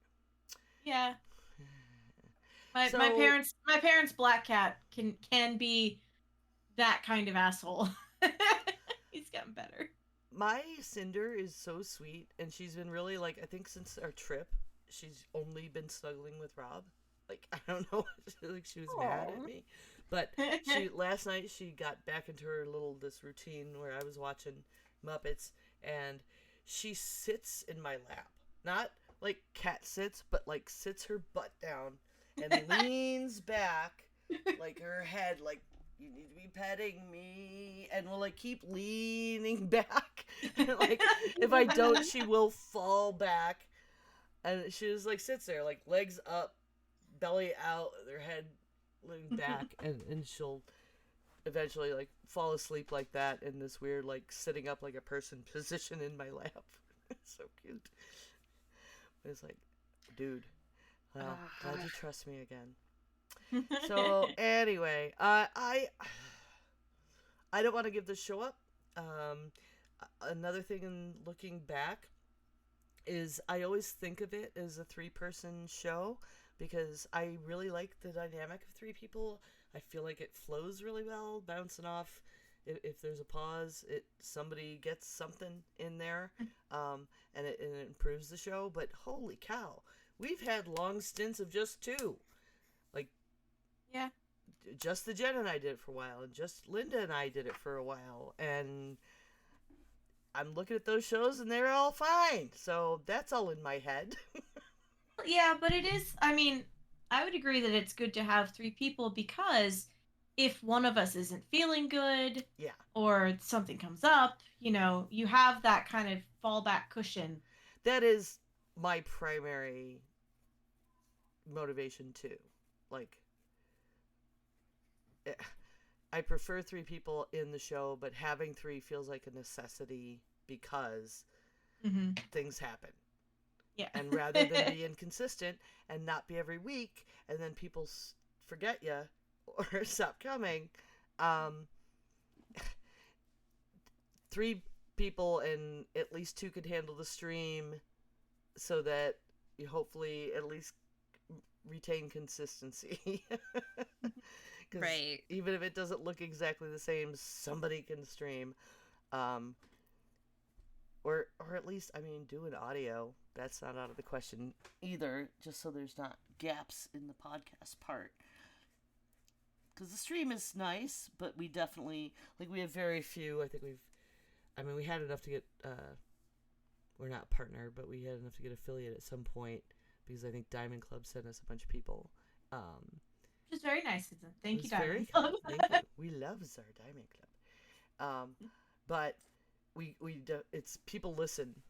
Yeah. My
So-
parents' black cat can be that kind of asshole. He's gotten better.
My Cinder is so sweet, and she's been really, like, I think since our trip, she's only been snuggling with Rob. Like, I don't know, like, she was mad at
Aw.
me. But last night she got back into her this routine where I was watching Muppets, and she sits in my lap. Not like cat sits, but like sits her butt down and leans back, like her head, like, you need to be petting me, and will like keep leaning back. And, like, if I don't, she will fall back, and she just like sits there, like legs up, belly out, their head leaning back, and she'll eventually like fall asleep like that in this weird like sitting up like a person position in my lap. It's so cute. It's like, dude, well, glad you trust me again. So anyway, I don't want to give this show up. another thing in looking back is I always think of it as a 3-person show because I really like the dynamic of 3 people. I feel like it flows really well, bouncing off. If there's a pause, somebody gets something in there, and it improves the show. But holy cow, we've had long stints of just 2. Like,
Yeah.
just the Jen and I did it for a while, and just Linda and I did it for a while, and I'm looking at those shows and they're all fine. So that's all in my head.
Yeah, but it is, I mean, I would agree that it's good to have 3 people because if one of us isn't feeling good
Yeah.
or something comes up, you have that kind of fallback cushion.
That is my primary motivation too. Like, I prefer 3 people in the show, but having 3 feels like a necessity because
Mm-hmm.
things happen.
Yeah.
And rather than be inconsistent and not be every week, and then people forget you or stop coming, 3 people and at least 2 could handle the stream, so that you hopefully at least retain consistency. 'Cause
Right.
even if it doesn't look exactly the same, somebody can stream. Or at least, I mean, do an audio. That's not out of the question either, just so there's not gaps in the podcast part. Because the stream is nice, but we definitely, like, we have very few. We had enough to get, we're not partner, but we had enough to get affiliate at some point, because I think Diamond Club sent us a bunch of people.
Which is very nice of them. Thank you,
It's very
Diamond Club.
kind. Thank you. We love our Diamond Club. But it's people listen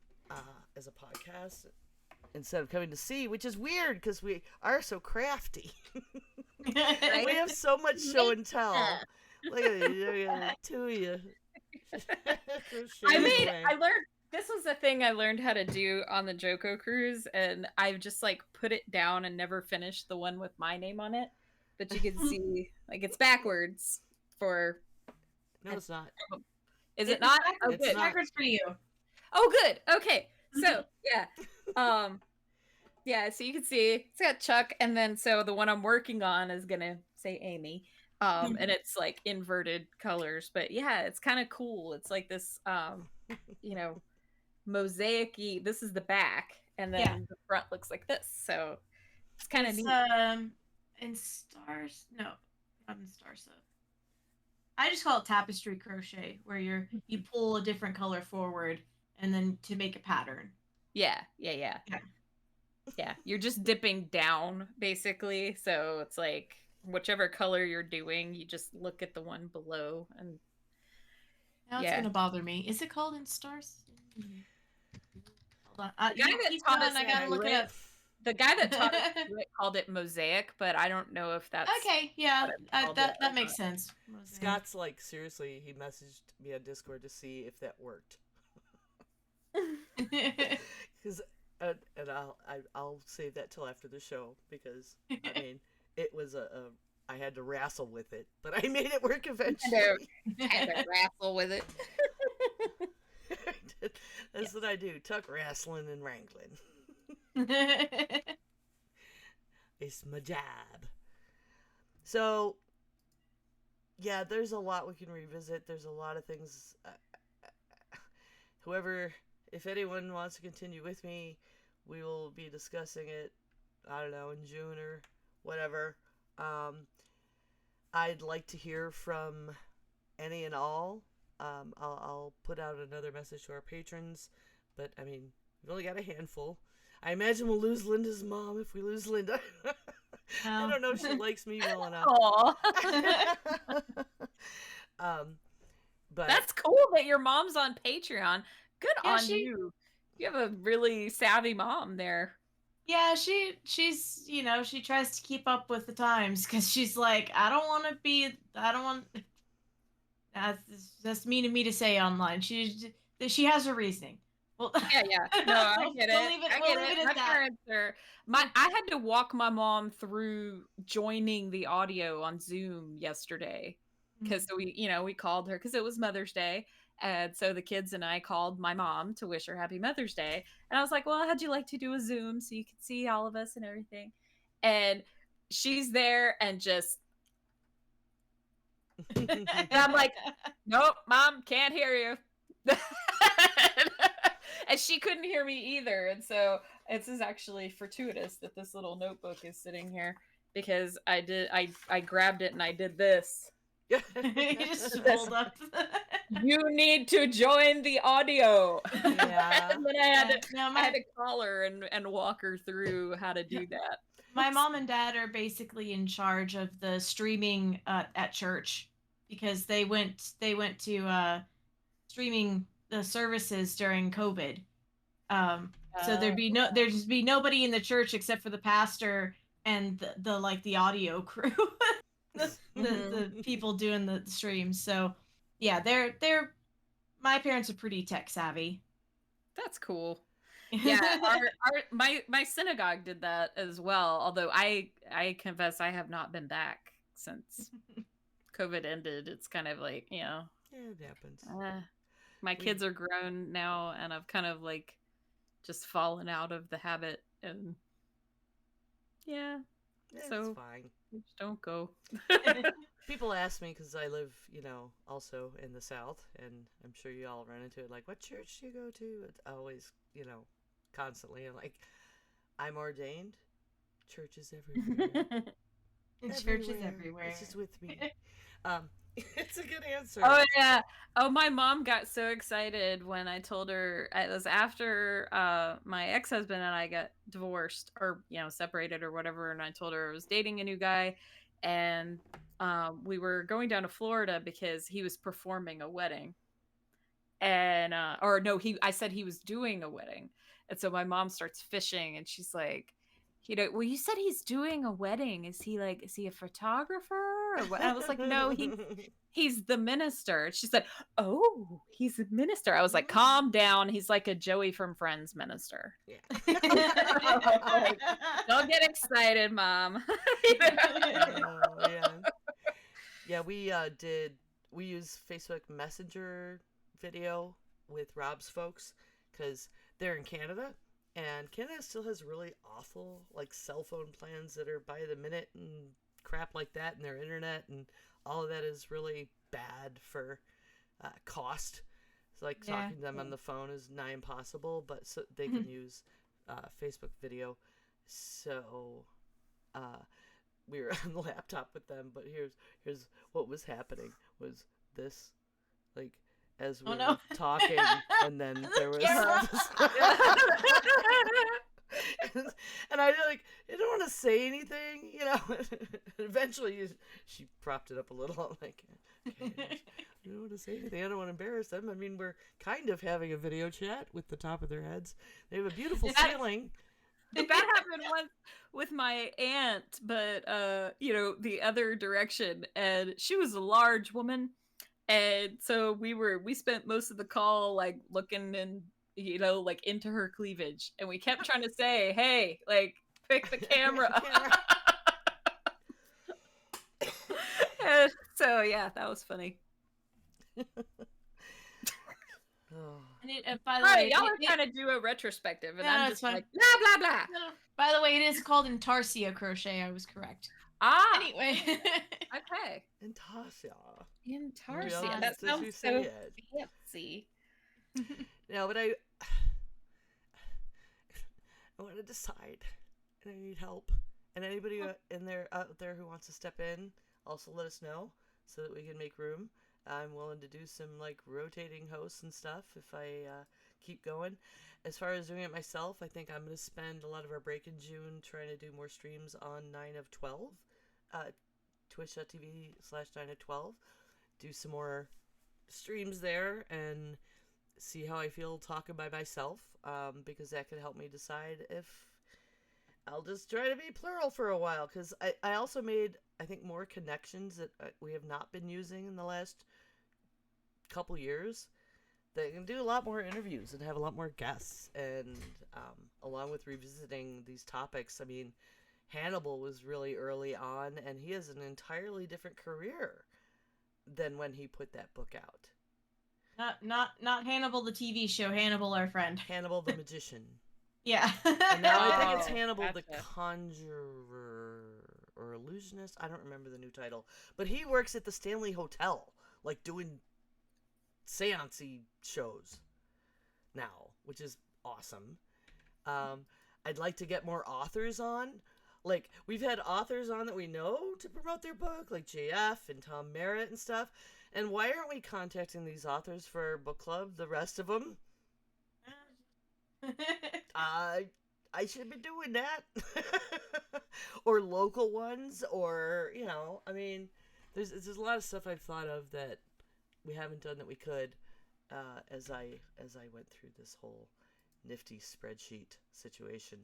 as a podcast instead of coming to see, which is weird because we are so crafty.
Right?
We have so much show and tell. Look at you, 2 of you.
I learned this was a thing I learned how to do on the Joko cruise, and I've just like put it down and never finished the one with my name on it. But you can see like it's backwards for.
No, it's not.
Is it not? Oh,
It's
good.
not.
Backwards for you.
Oh, good. Okay. So yeah, yeah. So you can see it's got Chuck, and then so the one I'm working on is gonna say Amy, and it's like inverted colors. But yeah, it's kind of cool. It's like this, mosaic-y. This is the back, and then
Yeah.
the front looks like this. So it's kind of
It's
neat.
in stars. No, not in stars. So I just call it tapestry crochet, where you pull a different color forward and then to make a pattern.
Yeah. You're just dipping down basically. So it's like whichever color you're doing, you just look at the one below, and
Now it's
Yeah.
gonna bother me. Is it called in stars? Hold on.
The guy that
keep
taught
going,
us
I
how
gotta
to
look
do
it up.
the guy that taught us to do it called it mosaic, but I don't know if that's
Okay, yeah,
what it's called
that
it
that
or
makes
not.
sense.
Scott's like, seriously, he messaged me on Discord to see if that worked. Because, and I'll save that till after the show, because I mean, it was I had to wrestle with it, but I made it work eventually.
had to wrestle with it.
That's what I do: tuck wrestling and wrangling. It's my job. So, yeah, there's a lot we can revisit. There's a lot of things. However, if anyone wants to continue with me, we will be discussing it, I don't know, in June or whatever. I'd like to hear from any and all. I'll put out another message to our patrons, but I mean, we've only got a handful. I imagine we'll lose Linda's mom if we lose Linda. I don't know if she likes me well enough.
Aw.
But
That's cool that your mom's on Patreon. Good
Yeah,
on you. You have a really savvy mom there.
Yeah, she's she tries to keep up with the times because she's like, I don't want. That's mean of me to say online. She has her reasoning. Well,
Yeah. No, I get it.
We'll leave it-
I
we'll
get
leave
it.
it
My
at that.
parents are. I had to walk my mom through joining the audio on Zoom yesterday. because we called her because it was Mother's Day. And so the kids and I called my mom to wish her happy Mother's Day. And I was like, well, how'd you like to do a Zoom so you could see all of us and everything? And she's there and just, and I'm like, nope, mom, can't hear you. And she couldn't hear me either. And so this is actually fortuitous that this little notebook is sitting here because I grabbed it and I did this.
You just hold up.
You need to join the audio.
Yeah.
And then I had to
No,
I had to call her and walk her through how to do that.
my mom and dad are basically in charge of the streaming at church because they went to streaming the services during COVID. So there'd just be nobody in the church except for the pastor and the audio crew, the people doing the streams. So yeah, they're my parents are pretty tech savvy.
That's cool. Yeah, my synagogue did that as well. Although I confess I have not been back since COVID ended. It's kind of like,
Yeah, it happens.
my kids are grown now, and I've kind of like just fallen out of the habit. And yeah, so
It's fine.
just don't go.
People ask me because I live, also in the South, and I'm sure you all run into it. Like, what church do you go to? It's always, constantly. I'm like, I'm ordained. Churches everywhere.
Churches everywhere.
It's just with me. It's a good answer.
Oh yeah. Oh, my mom got so excited when I told her. It was after my ex-husband and I got divorced or separated or whatever, and I told her I was dating a new guy, and we were going down to Florida because he was performing a wedding, and or no, I said he was doing a wedding, and so my mom starts fishing, and she's like, well, you said he's doing a wedding. Is he a photographer or what? I was like, no, he's the minister. And she said, oh, he's a minister. I was like, calm down. He's like a Joey from Friends minister.
Yeah.
Don't get excited, Mom.
Oh, yeah. Yeah, we use Facebook Messenger video with Rob's folks because they're in Canada. And Canada still has really awful cell phone plans that are by the minute and crap like that, and their internet and all of that is really bad for cost. So talking to them on the phone is nigh impossible, but so they can use Facebook video. So we were on the laptop with them, but here's what was happening was this as we were talking, and then there was and I didn't want to say anything, Eventually, she propped it up a little. I'm like, okay, I don't want to say anything. I don't want to embarrass them. I mean, we're kind of having a video chat with the top of their heads. They have a beautiful ceiling.
That happened once with my aunt, but the other direction, and she was a large woman. And so we spent most of the call looking and into her cleavage, and we kept trying to say, hey, pick the camera up. And so yeah, that was funny.
By the
All right,
way,
y'all are trying to do a retrospective, and
No,
I'm
it's
just
fine.
like blah blah blah.
No. By the way, it is called intarsia crochet. I was correct. Anyway.
Okay.
Intarsia.
Intarsia.
Yeah,
That
just as you
sounds
say
so
it.
fancy.
No, but I want to decide, and I need help. And anybody out there who wants to step in, also let us know so that we can make room. I'm willing to do some rotating hosts and stuff if I keep going. As far as doing it myself, I think I'm going to spend a lot of our break in June trying to do more streams on 9 of 12, twitch.tv/9 of 12. Do some more streams there and see how I feel talking by myself, because that could help me decide if I'll just try to be plural for a while, because I also made, I think, more connections that we have not been using in the last couple years. That can do a lot more interviews and have a lot more guests, and along with revisiting these topics. I mean, Hannibal was really early on, and he has an entirely different career than when he put that book out.
Not Hannibal the TV show, Hannibal our friend.
Hannibal the Magician.
Yeah.
And now I think it's
Oh,
Hannibal the
gotcha.
Conjurer or Illusionist. I don't remember the new title. But he works at the Stanley Hotel, like doing seance-y shows now, which is awesome. I'd like to get more authors on. Like, we've had authors on that we know to promote their book, like JF and Tom Merritt and stuff. And why aren't we contacting these authors for our book club, the rest of them? I should be doing that. Or local ones, or, you know, I mean, there's a lot of stuff I've thought of that we haven't done that we could, as I went through this whole nifty spreadsheet situation.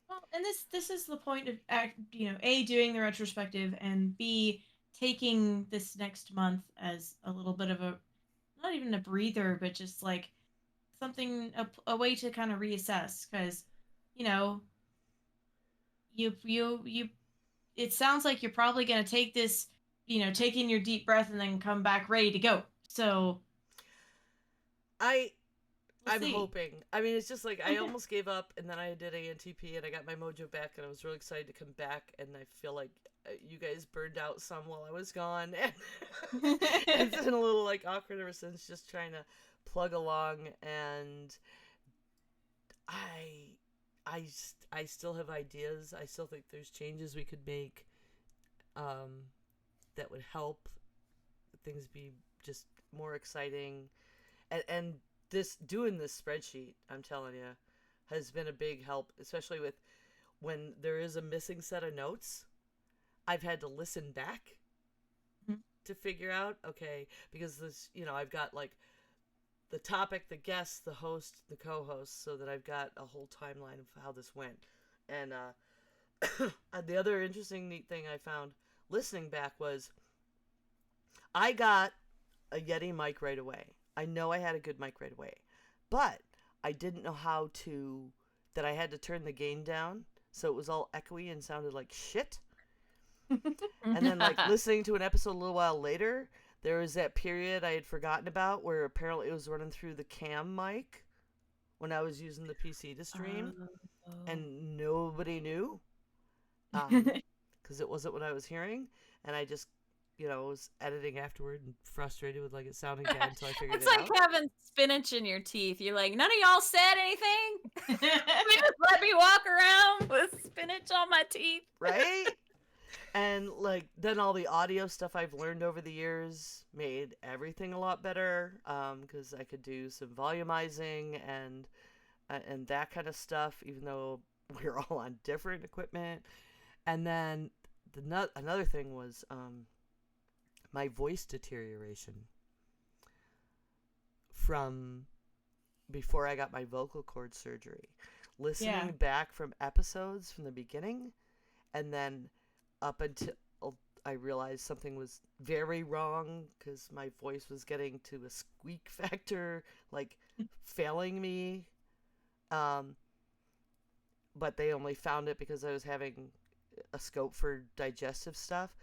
Well, and this is the point of A, doing the retrospective, and B, taking this next month as a little bit of a, not even a breather, but just like something, a way to kind of reassess, because you know you it sounds like you're probably going to take this, take in your deep breath and then come back ready to go. So we'll
I'm
see.
hoping. I mean, it's just like I almost gave up, and then I did ANTP, and I got my mojo back, and I was really excited to come back. And I feel like you guys burned out some while I was gone, and it's been a little like awkward ever since, just trying to plug along. And I still have ideas. I still think there's changes we could make, that would help things be just more exciting, and doing this spreadsheet, I'm telling you, has been a big help, especially with when there is a missing set of notes. I've had to listen back to figure out, okay, because this, I've got like the topic, the guest, the host, the co-host, so that I've got a whole timeline of how this went. And the other interesting neat thing I found listening back was I got a Yeti mic right away. I know I had a good mic right away, but I didn't know that I had to turn the gain down, so it was all echoey and sounded like shit. And then, like, listening to an episode a little while later, there was that period I had forgotten about where apparently it was running through the cam mic when I was using the PC to stream, and nobody knew, because it wasn't what I was hearing, and I just was editing afterward and frustrated with like it sounding bad until I figured
It's
it
like
out.
having spinach in your teeth. You're like, none of y'all said anything. They just let me walk around with spinach on my teeth.
Right? And like then all the audio stuff I've learned over the years made everything a lot better, because I could do some volumizing and that kind of stuff, even though we're all on different equipment. And then another thing was my voice deterioration from before I got my vocal cord surgery. Listening back from episodes from the beginning, and then up until I realized something was very wrong because my voice was getting to a squeak factor, like failing me. But they only found it because I was having a scope for digestive stuff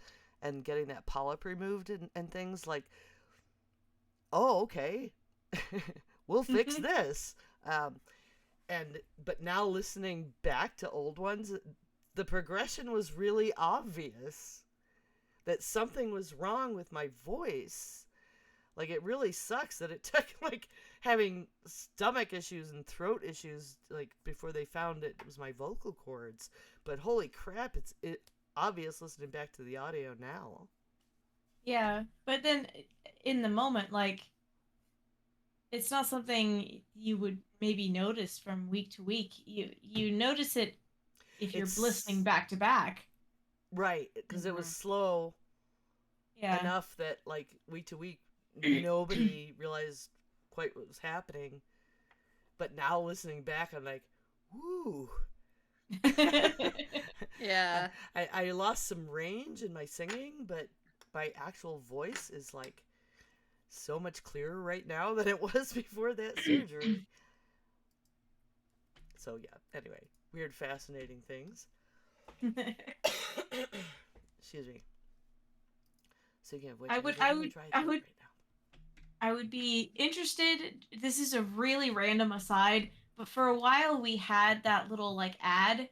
and getting that polyp removed and things like, oh, okay, we'll fix this. But now listening back to old ones, the progression was really obvious that something was wrong with my voice. Like, it really sucks that it took like having stomach issues and throat issues like before they found it was my vocal cords. But holy crap, it's obvious listening back to the audio now.
Yeah, but then in the moment, like, it's not something you would maybe notice from week to week. You notice it if you're listening back to back.
Right, because it was slow enough that like week to week nobody realized quite what was happening. But now listening back, I'm like, woo.
Yeah.
I lost some range in my singing, but my actual voice is like so much clearer right now than it was before that surgery. So yeah, anyway, weird, fascinating things. Excuse me. Speaking of which,
I
I'm
would-
gonna
I would-
try
I
that
would-
right now.
I would be interested. This is a really random aside, but for a while we had that little like ad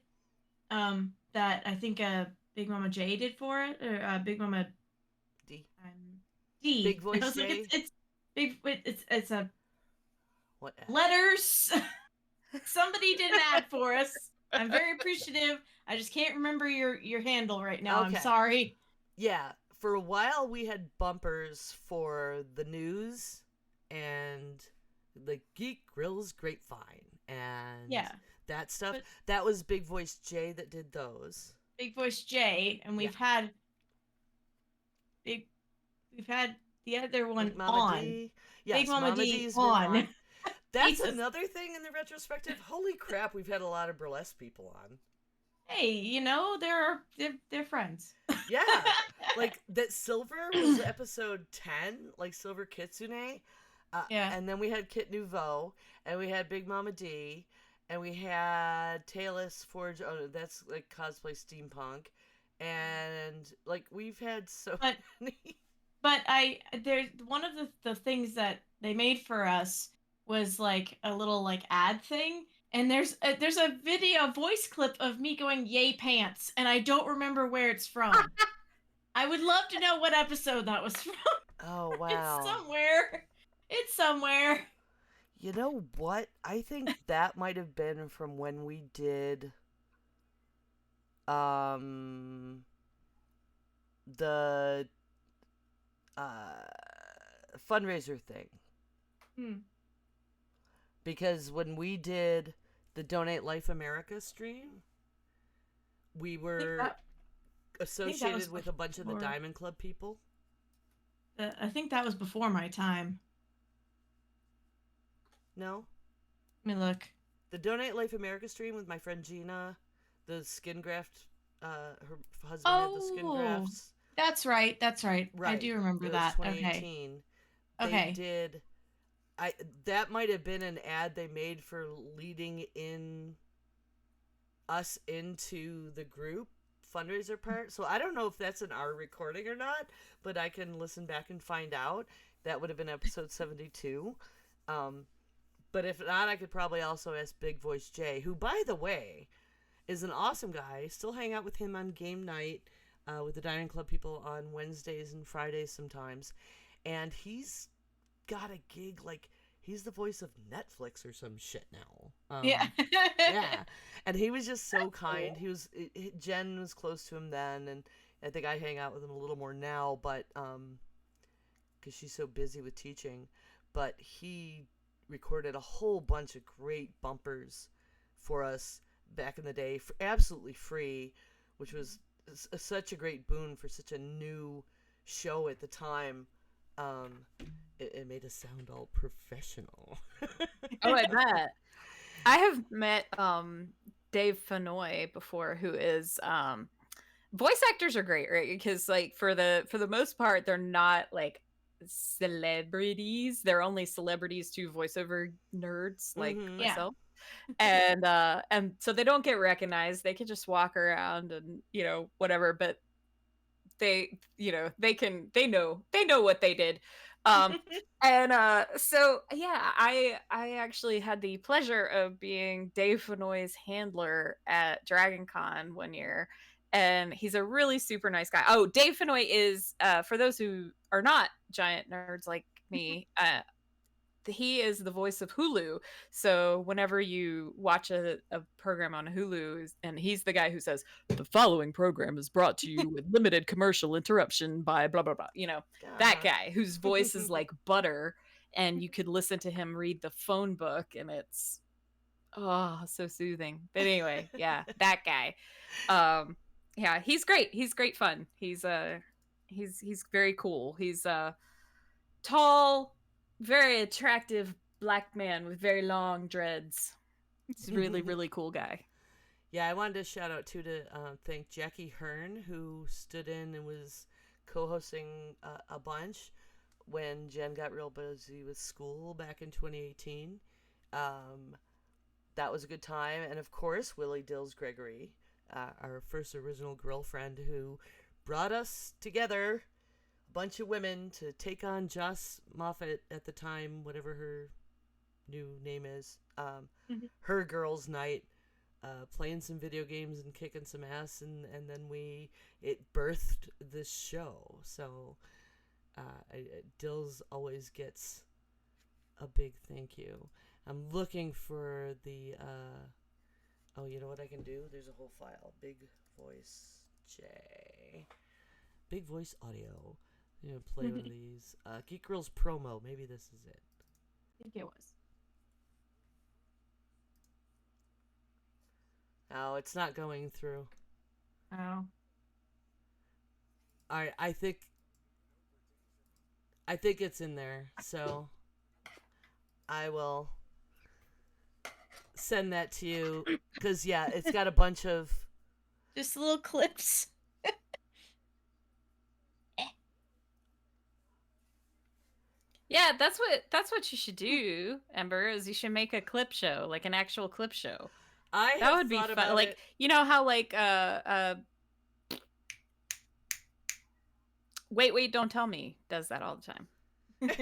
that I think Big Mama J did for it, or Big Mama
D.
D.
Big Voice
I was like,
J?
it's big. It's a
What?
letters. Somebody did an ad for us. I'm very appreciative. I just can't remember your handle right now. I'm
Okay.
sorry.
Yeah, for a while we had bumpers for the news and the Geek Grills Grapevine and
Yeah,
that stuff.
but-
That was Big Voice J that did those.
Big Voice J, and we've had the other one
Big Mama
on.
D. Yes,
Big Mama D
D's been
on.
That's
Jesus.
another thing in the retrospective. Holy crap, we've had a lot of burlesque people on.
Hey, they're friends.
Yeah. Like that Silver was episode 10, like Silver Kitsune.
Yeah.
And then we had Kit Nouveau, and we had Big Mama D, and we had Talus Forge. Oh, that's like cosplay steampunk. And like we've had so
But-
many.
But there's one of the things that they made for us was like a little like ad thing, and there's a video voice clip of me going yay pants, and I don't remember where it's from. I would love to know what episode that was from.
Oh wow.
It's somewhere.
You know what? I think that might have been from when we did the fundraiser thing. Because when we did the Donate Life America stream, we were associated with a bunch of the
before.
Diamond Club people.
I think that was before my time.
No?
Let me look.
The Donate Life America stream with my friend Gina, the skin graft, her husband had the skin
Oh,
grafts.
That's right. I
Right.
do remember
It was
that. Okay.
2018.
Okay.
They did. That might have been an ad they made for leading in us into the group fundraiser part. So I don't know if that's in our recording or not, but I can listen back and find out. That would have been episode 72. But if not, I could probably also ask Big Voice J, who, by the way, is an awesome guy. Still hang out with him on game night with the Diamond Club people on Wednesdays and Fridays sometimes. And he's got a gig, like, he's the voice of Netflix or some shit now.
Yeah.
Yeah. And he was just so kind. He was, Jen was close to him then, and I think I hang out with him a little more now, but, because she's so busy with teaching. But he recorded a whole bunch of great bumpers for us back in the day for absolutely free, which was such a great boon for such a new show at the time. It made us sound all professional.
Oh, I bet. I have met Dave Fenoy before, who is voice actors are great, right? Because like for the most part, they're not like celebrities. They're only celebrities to voiceover nerds like
Mhm.
Yeah.
myself. And so they don't get recognized. They can just walk around and, whatever, but they know what they did. So yeah, I actually had the pleasure of being Dave Fenoy's handler at Dragon Con one year, and he's a really super nice guy. Oh, Dave Fenoy is for those who are not giant nerds like me, he is the voice of Hulu. So whenever you watch a program on Hulu, and he's the guy who says, "The following program is brought to you with limited commercial interruption by blah blah blah," that guy whose voice is like butter, and you could listen to him read the phone book, and it's so soothing. But anyway, yeah, that guy. Yeah, he's great. He's great fun. He's very cool. He's tall, very attractive black man with very long dreads. He's a really, really cool guy.
Yeah, I wanted to shout out too to thank Jackie Hearn, who stood in and was co-hosting a bunch when Jen got real busy with school back in 2018. That was a good time. And of course, Willie Dills Gregory, our first original girlfriend, who brought us together bunch of women to take on Joss Moffat at the time, whatever her new name is, her girls' night, playing some video games and kicking some ass, and then it birthed this show. So Dills always gets a big thank you. I'm looking for the oh, you know what I can do? There's a whole file. Big Voice J. Big Voice Audio. I'm gonna play one of these. Geek Girls promo. Maybe this is it.
I think it was.
Oh, it's not going through.
Oh.
Alright, I think it's in there, so I will send that to you. Because, yeah, it's got a bunch of...
Just little clips.
Yeah, that's what you should do, Ember, is you should make a clip show, like an actual clip show. That would be fun. Like, you know how like Wait, Don't Tell Me does that all the time.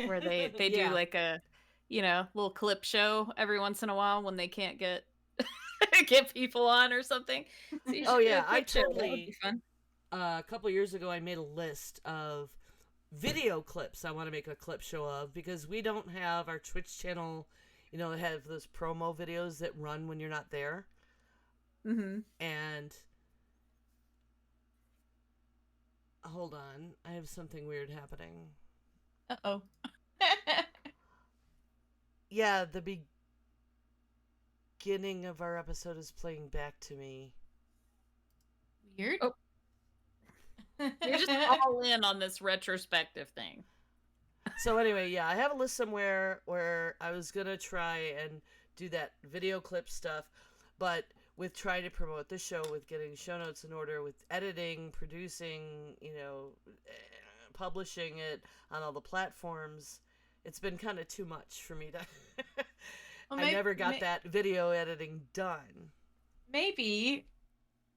Where they
Yeah.
do like a, little clip show every once in a while when they can't get get people on or something. So you
Oh,
should do
yeah,
a
I
clip show. That would
totally-
be fun.
A couple years ago, I made a list of video clips I want to make a clip show of, because we don't have our Twitch channel, that have those promo videos that run when you're not there.
Mm-hmm.
And hold on, I have something weird happening.
Uh-oh.
Yeah, the beginning of our episode is playing back to me.
Weird.
Oh. You're just all in on this retrospective thing.
So anyway, yeah, I have a list somewhere where I was gonna try and do that video clip stuff, but with trying to promote the show, with getting show notes in order, with editing, producing, publishing it on all the platforms, it's been kind of too much for me to...
Well,
I never got that video editing done.
Maybe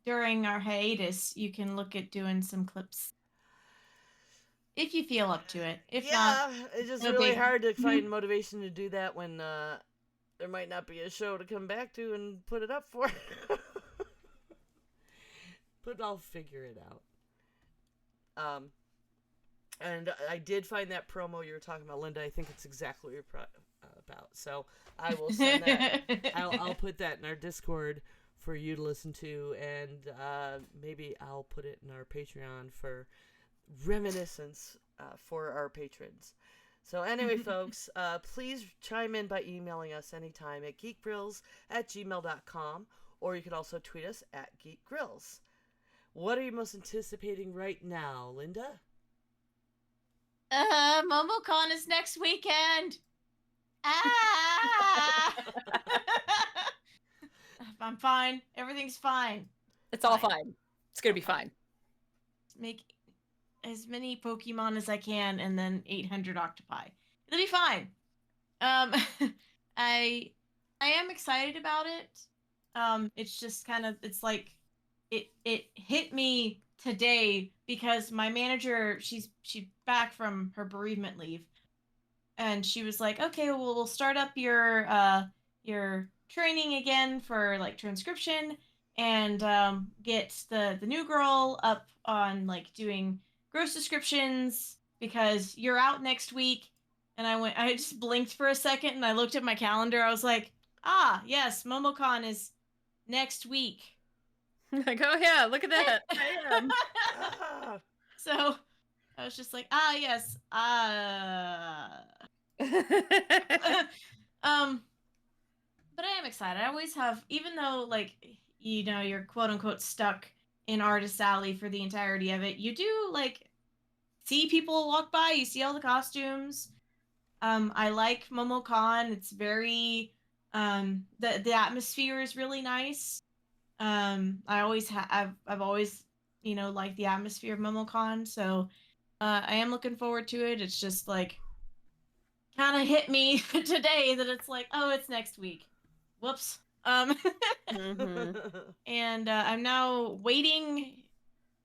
during our hiatus, you can look at doing some clips. If you feel up to it. If not,
it's just
no
really
big.
hard to find motivation to do that when there might not be a show to come back to and put it up for. But I'll figure it out. And I did find that promo you were talking about, Linda. I think it's exactly what you're about. So I will send that. I'll put that in our Discord for you to listen to, and maybe I'll put it in our Patreon for reminiscence for our patrons. So anyway, folks, please chime in by emailing us anytime at geekgrills@gmail.com, or you can also tweet us at geekgrills. What are you most anticipating right now, Linda?
MomoCon is next weekend. Ah! I'm fine. Everything's fine.
It's all fine. It's gonna be fine.
Make as many Pokemon as I can, and then 800 octopi. It'll be fine. I am excited about it. It's just kind of, it's like it hit me today because my manager, she's back from her bereavement leave, and she was like, okay, well, we'll start up your training again for like transcription, and get the new girl up on like doing gross descriptions because you're out next week. And I just blinked for a second and I looked at my calendar. I was like, yes, MomoCon is next week.
Like, oh yeah, look at that. I am.
So I was just like, yes. But I am excited. I always have, even though like, you're quote unquote stuck in Artist Alley for the entirety of it, you do like see people walk by, you see all the costumes. I like MomoCon. It's very the atmosphere is really nice. I've always liked the atmosphere of MomoCon, so I am looking forward to it. It's just like kind of hit me today that it's like, oh, it's next week. Whoops.
Mhm.
And I'm now waiting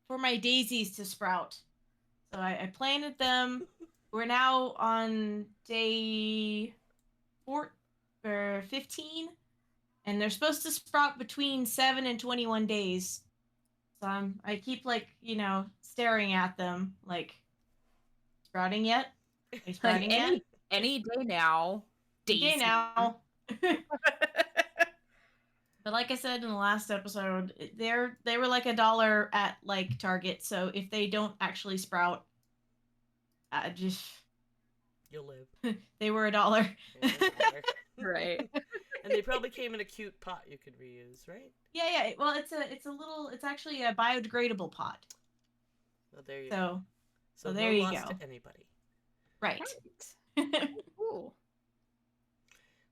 for my daisies to sprout. So I planted them. We're now on day 4 or 15, and they're supposed to sprout between 7 and 21 days. So I keep like, staring at them like, sprouting yet? Are you
Like
sprouting yet?
any day now,
Any day
Daisy.
now. But like I said in the last episode, they were like $1 at like Target. So if they don't actually sprout, just
You'll live.
they were $1.
Yeah, $1.
Right.
And they probably came in a cute pot you could reuse, right?
Yeah. Well, it's actually a biodegradable pot.
Well, there you go.
So
So
there
no
you
loss
go.
to anybody.
Right.
Cool.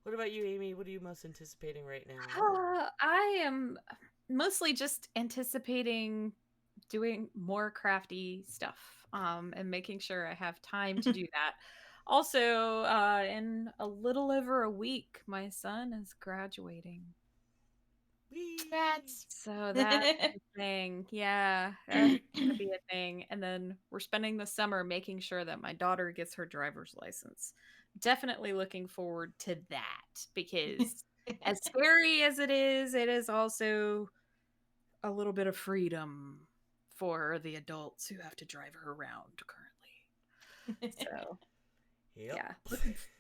What about you, Amy? What are you most anticipating right now?
I am mostly just anticipating doing more crafty stuff, and making sure I have time to do that. Also, in a little over a week, my son is graduating.
Whee!
Congrats.
So that's a thing. Yeah, that's gonna be a thing. And then we're spending the summer making sure that my daughter gets her driver's license. Definitely looking forward to that because as scary as it is also a little bit of freedom for the adults who have to drive her around currently. So
Yep.
yeah,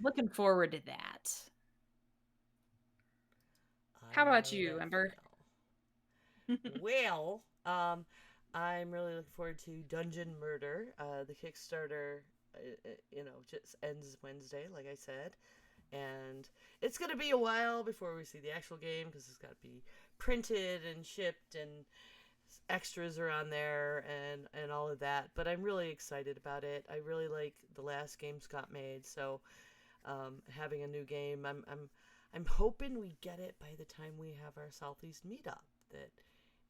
looking forward to that. How
I
about
know
you,
that
Ember?
Well, I'm really looking forward to Dungeon Murder. The Kickstarter, just ends Wednesday, like I said, and it's gonna be a while before we see the actual game because it's got to be printed and shipped and extras are on there and all of that. But I'm really excited about it. I really like the last game Scott made, so having a new game, I'm hoping we get it by the time we have our Southeast meetup that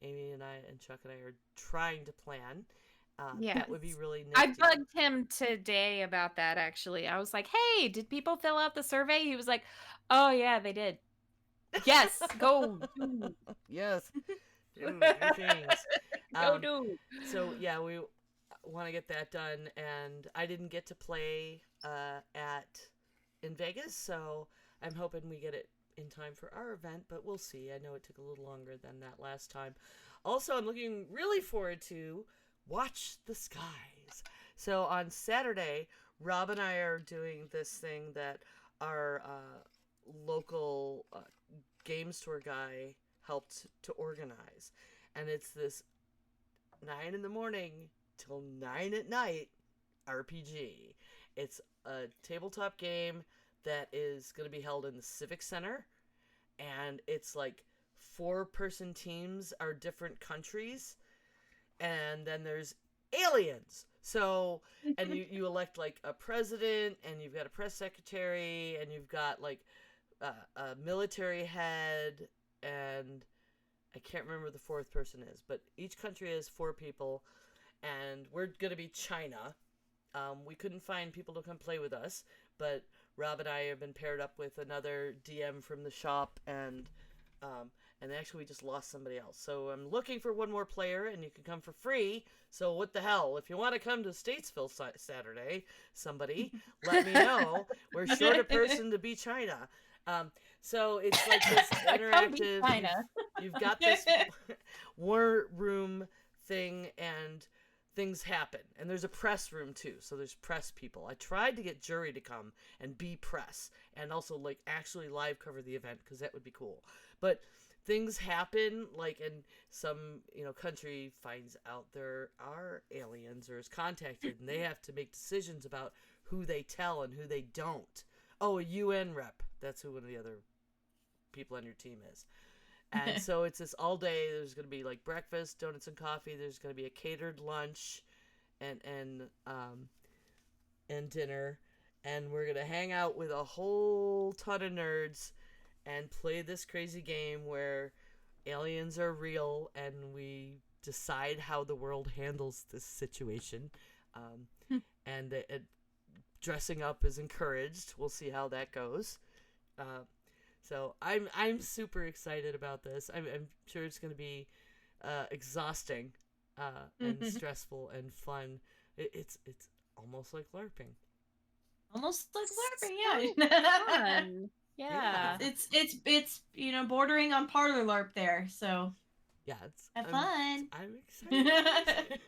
Amy and I and Chuck and I are trying to plan. That would be really
I
nifty.
bugged him today about that, actually. I was like, hey, did people fill out the survey? He was like, oh, yeah, they did. Yes, go do.
Yes. Do things.
Go do.
So, yeah, we want to get that done. And I didn't get to play in Vegas, so I'm hoping we get it in time for our event, but we'll see. I know it took a little longer than that last time. Also, I'm looking really forward to Watch the Skies. So on Saturday, Rob and I are doing this thing that our local game store guy helped to organize. And it's this 9 in the morning till 9 at night RPG. It's a tabletop game that is going to be held in the Civic Center. And it's like 4-person teams are different countries. And then there's aliens. So, and you elect like a president, and you've got a press secretary, and you've got like a military head, and I can't remember the 4th person is, but each country has 4 people, and we're going to be China. We couldn't find people to come play with us, but Rob and I have been paired up with another DM from the shop, and actually we just lost somebody else. So I'm looking for one more player, and you can come for free. So what the hell? If you want to come to Statesville Saturday, somebody, let me know. We're short a person to be China. So it's like this interactive. You've got this war room thing, and things happen. And there's a press room too, so there's press people. I tried to get jury to come and be press, and also like actually live cover the event because that would be cool. But things happen, like, and some country finds out there are aliens or is contacted, and they have to make decisions about who they tell and who they don't. Oh, a UN rep. That's who one of the other people on your team is. And so it's this all day. There's going to be like breakfast, donuts and coffee. There's going to be a catered lunch and dinner. And we're going to hang out with a whole ton of nerds and play this crazy game where aliens are real and we decide how the world handles this situation. And dressing up is encouraged. We'll see how that goes. So I'm super excited about this. I'm sure it's going to be exhausting and stressful and fun, It's almost like LARPing.
Almost like LARPing, yeah.
Fun. Yeah.
It's bordering on parlor LARP there, so
Yeah,
have fun.
I'm excited.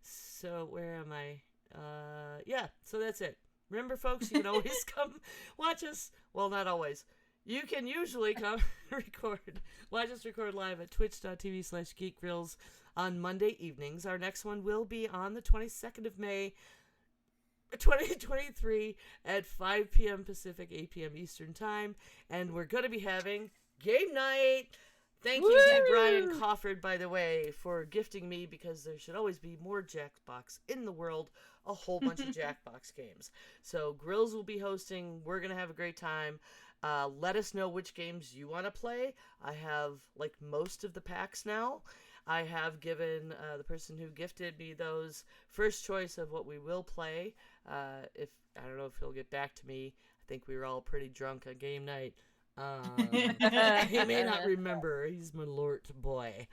So where am I? Yeah, so that's it. Remember, folks, you can always come watch us. Well, not always. You can usually come watch us record live at twitch.tv/geekgrills on Monday evenings. Our next one will be on the 22nd of May, 2023 at 5 p.m. Pacific, 8 p.m. Eastern Time. And we're going to be having game night. Thank you to Brian Cofford, by the way, for gifting me, because there should always be more Jackbox in the world, a whole bunch of Jackbox games. So Grills will be hosting. We're going to have a great time. Let us know which games you want to play. I have like most of the packs now. I have given the person who gifted me those first choice of what we will play. If I don't know if he'll get back to me. I think we were all pretty drunk on game night. He may not remember. He's my Lort boy.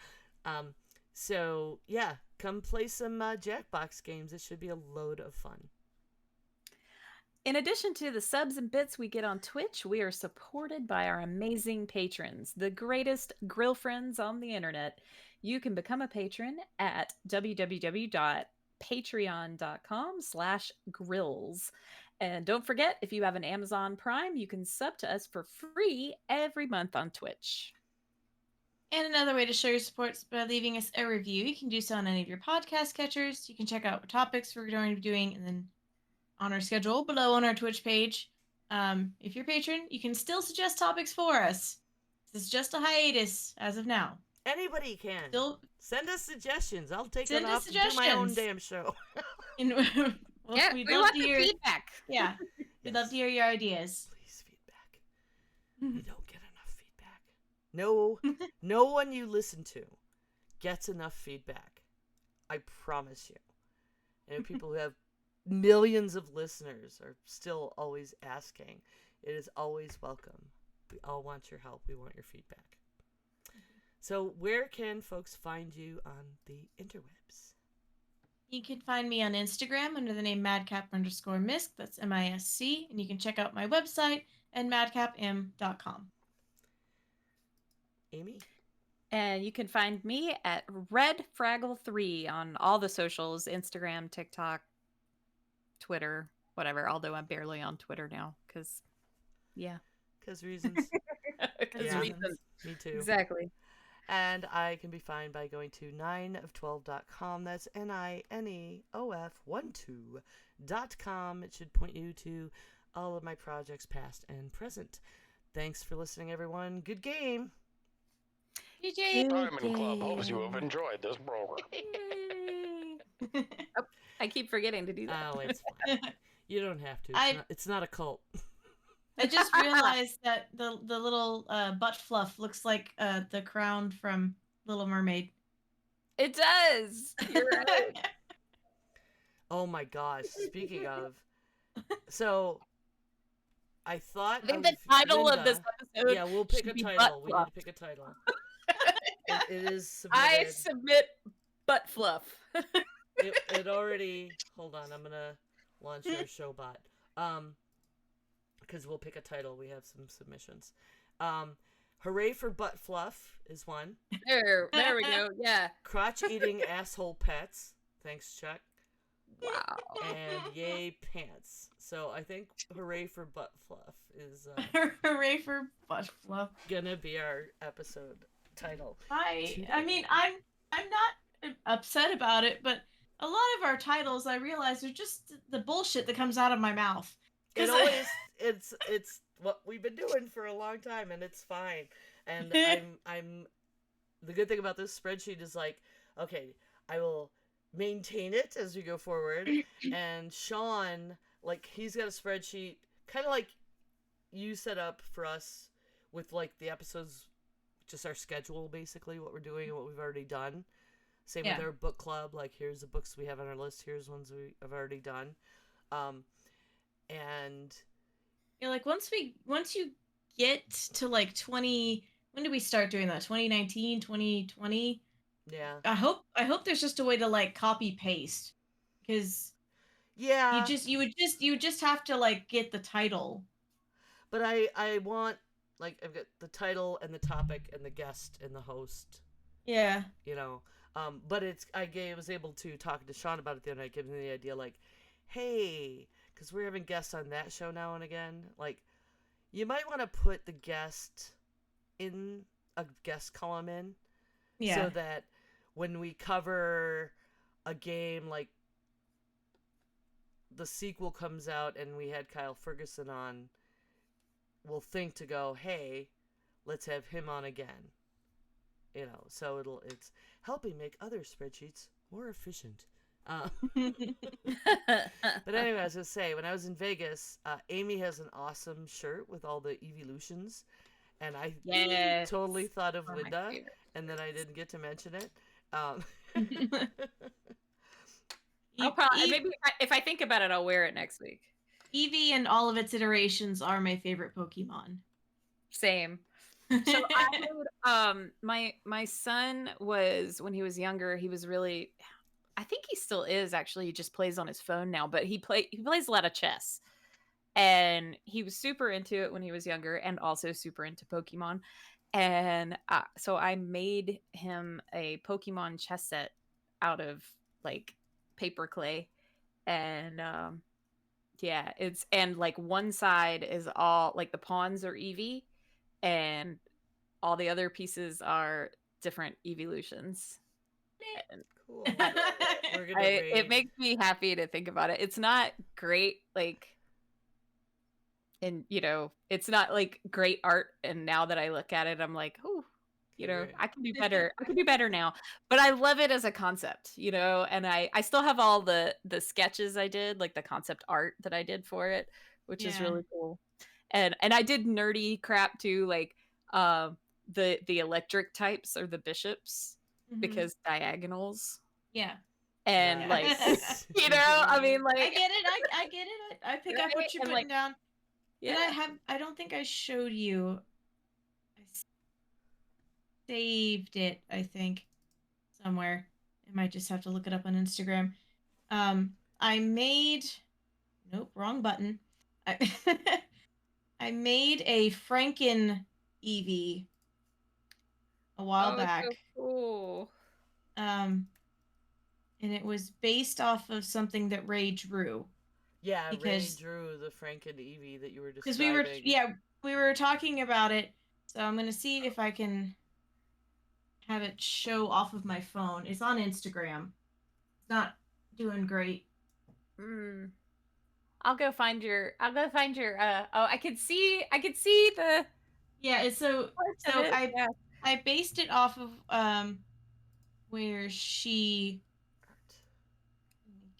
So yeah, come play some Jackbox games. It should be a load of fun.
In addition to the subs and bits we get on Twitch, we are supported by our amazing patrons, the greatest grill friends on the internet. You can become a patron at www.patreon.com/grills. And don't forget, if you have an Amazon Prime, you can sub to us for free every month on Twitch.
And another way to show your support is by leaving us a review. You can do so on any of your podcast catchers. You can check out what topics we're going to be doing, and then on our schedule below on our Twitch page. If you're a patron, you can still suggest topics for us. This is just a hiatus as of now.
Anybody can.
Still
send us suggestions. I'll take
Send
it
us
off and do my own
suggestions.
damn show.
Well,
Yeah,
we'd
we
love
want
to
the
hear.
feedback.
Yeah, we'd love to hear your ideas.
Please, feedback. You don't get enough feedback. No, no one you listen to gets enough feedback. I promise you. And people who have millions of listeners are still always asking. It is always welcome. We all want your help. We want your feedback. So where can folks find you on the interwebs?
You can find me on Instagram under the name madcap_misc. That's MISC. And you can check out my website at madcapm.com.
Amy?
And you can find me at redfraggle3 on all the socials, Instagram, TikTok, Twitter, whatever. Although I'm barely on Twitter now because, yeah.
Because reasons.
Because
Yeah.
reasons.
Me too.
Exactly.
And I can be found by going to 9of12.com. That's NINEOF12.com. It should point you to all of my projects, past and present. Thanks for listening, everyone. Good game.
DJ.
Diamond Club hopes you have enjoyed this program.
I keep forgetting to do that.
Oh, it's fine. You don't have to. It's not a cult.
I just realized that the little butt fluff looks like the crown from Little Mermaid.
It does. You're right.
Oh my gosh. Speaking of. So, I thought.
I think the title of
Linda-
this episode.
Yeah, we'll pick a
should be
title.
butt
We need
fluff.
to pick a title. It is submitted.
I submit butt fluff.
it already. Hold on, I'm gonna launch our show bot. Because we'll pick a title. We have some submissions. Hooray for butt fluff is one.
There we go. Yeah.
Crotch eating asshole pets. Thanks, Chuck.
Wow.
And yay pants. So I think hooray for butt fluff is
Hooray for butt fluff.
gonna be our episode title.
I mean, I'm not upset about it, but a lot of our titles, I realize, are just the bullshit that comes out of my mouth.
It always it's what we've been doing for a long time, and it's fine. And I'm the good thing about this spreadsheet is like, okay, I will maintain it as we go forward. And Sean, like, he's got a spreadsheet kind of like you set up for us with like the episodes, just our schedule, basically what we're doing and what we've already done. Same with our book club, like here's the books we have on our list, here's ones we have already done. And
You're like, once you get to like 20, when did we start doing that? 2019, 2020?
yeah.
I hope there's just a way to like copy paste. because
Yeah,
you would just have to like get the title.
but I want, like, I've got the title and the topic and the guest and the host.
Yeah.
You know, but was able to talk to Sean about it the other night, giving me the idea, like, hey, because we're having guests on that show now and again, like, you might want to put the guest in a guest column in,
Yeah.
so that when we cover a game, like the sequel comes out and we had Kyle Ferguson on, we'll think to go, hey, let's have him on again. You know, so it's helping make other spreadsheets more efficient. But anyway, I was gonna say, when I was in Vegas, Amy has an awesome shirt with all the evolutions, and I
Yes.
totally thought of
One of my
Linda,
favorites.
and then I didn't get to mention it.
I'll probably maybe if I think about it, I'll wear it next week.
Eevee and all of its iterations are my favorite Pokemon.
Same. So my son was, when he was younger, he was really, I think he still is actually, he just plays on his phone now, but he plays a lot of chess. And he was super into it when he was younger, and also super into Pokemon. And so I made him a Pokemon chess set out of like paper clay. And yeah, and like one side is all like the pawns are Eevee, and all the other pieces are different evolutions. And
Cool. We're gonna raid.
it makes me happy to think about it. It's not great, like, and it's not like great art. And now that I look at it, I'm like, oh,
Right.
I can do better. I can do better now. But I love it as a concept, and I still have all the sketches I did, like the concept art that I did for it, which is
Yeah.
really cool. And I did nerdy crap too, like the electric types or the bishops,
Mhm.
because diagonals.
Yeah.
And
Yeah.
like I mean, like,
I get it. I get it. I pick up
Right?
what you're
And,
putting
like,
down.
yeah.
And I don't think I showed you. I saved it, I think, somewhere. I might just have to look it up on Instagram. I made, nope, wrong button. I made a Franken Eevee a while back.
So cool.
And it was based off of something that Ray drew.
Yeah, Ray
because-
drew the Franken Eevee that you were
Because
describing.
we were talking about it. So I'm gonna see if I can have it show off of my phone. It's on Instagram. It's not doing great.
I'll go find your I could see the
Yeah, it's so
parts of it. Yeah.
I based it off of where she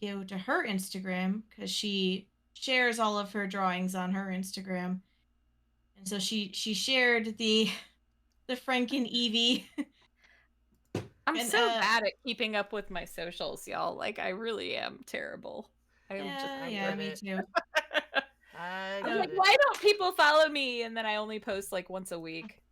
go to her Instagram, because she shares all of her drawings on her Instagram. And so she shared the Franken Eevee.
I'm
And,
so bad at keeping up with my socials, y'all. Like, I really am terrible. I'm
yeah, me too.
I
I'm
got
like,
it.
why don't people follow me? And then I only post like once a week.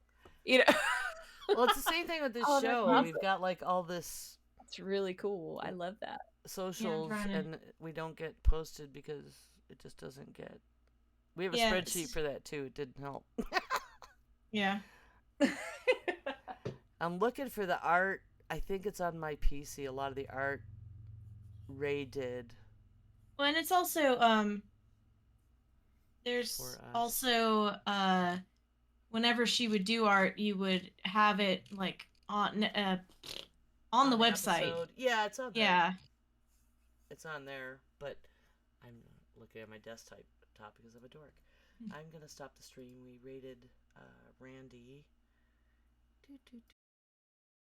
Well, it's the same thing with this
Oh, that's
show.
awesome.
We've got like all this
It's really cool. I love that.
socials,
trying to-
and we don't get posted because it just doesn't get. We have a
Yeah,
spreadsheet
it's-
for that too. It didn't help.
Yeah.
I'm looking for the art. I think it's on my PC. A lot of the art Ray did.
Well, and it's also there's
For us.
also whenever she would do art, you would have it like on the website.
Episode. Yeah, it's on there.
Yeah.
It's on there, but I'm looking at my desktop because I'm a dork. I'm gonna stop the stream. We rated Randy.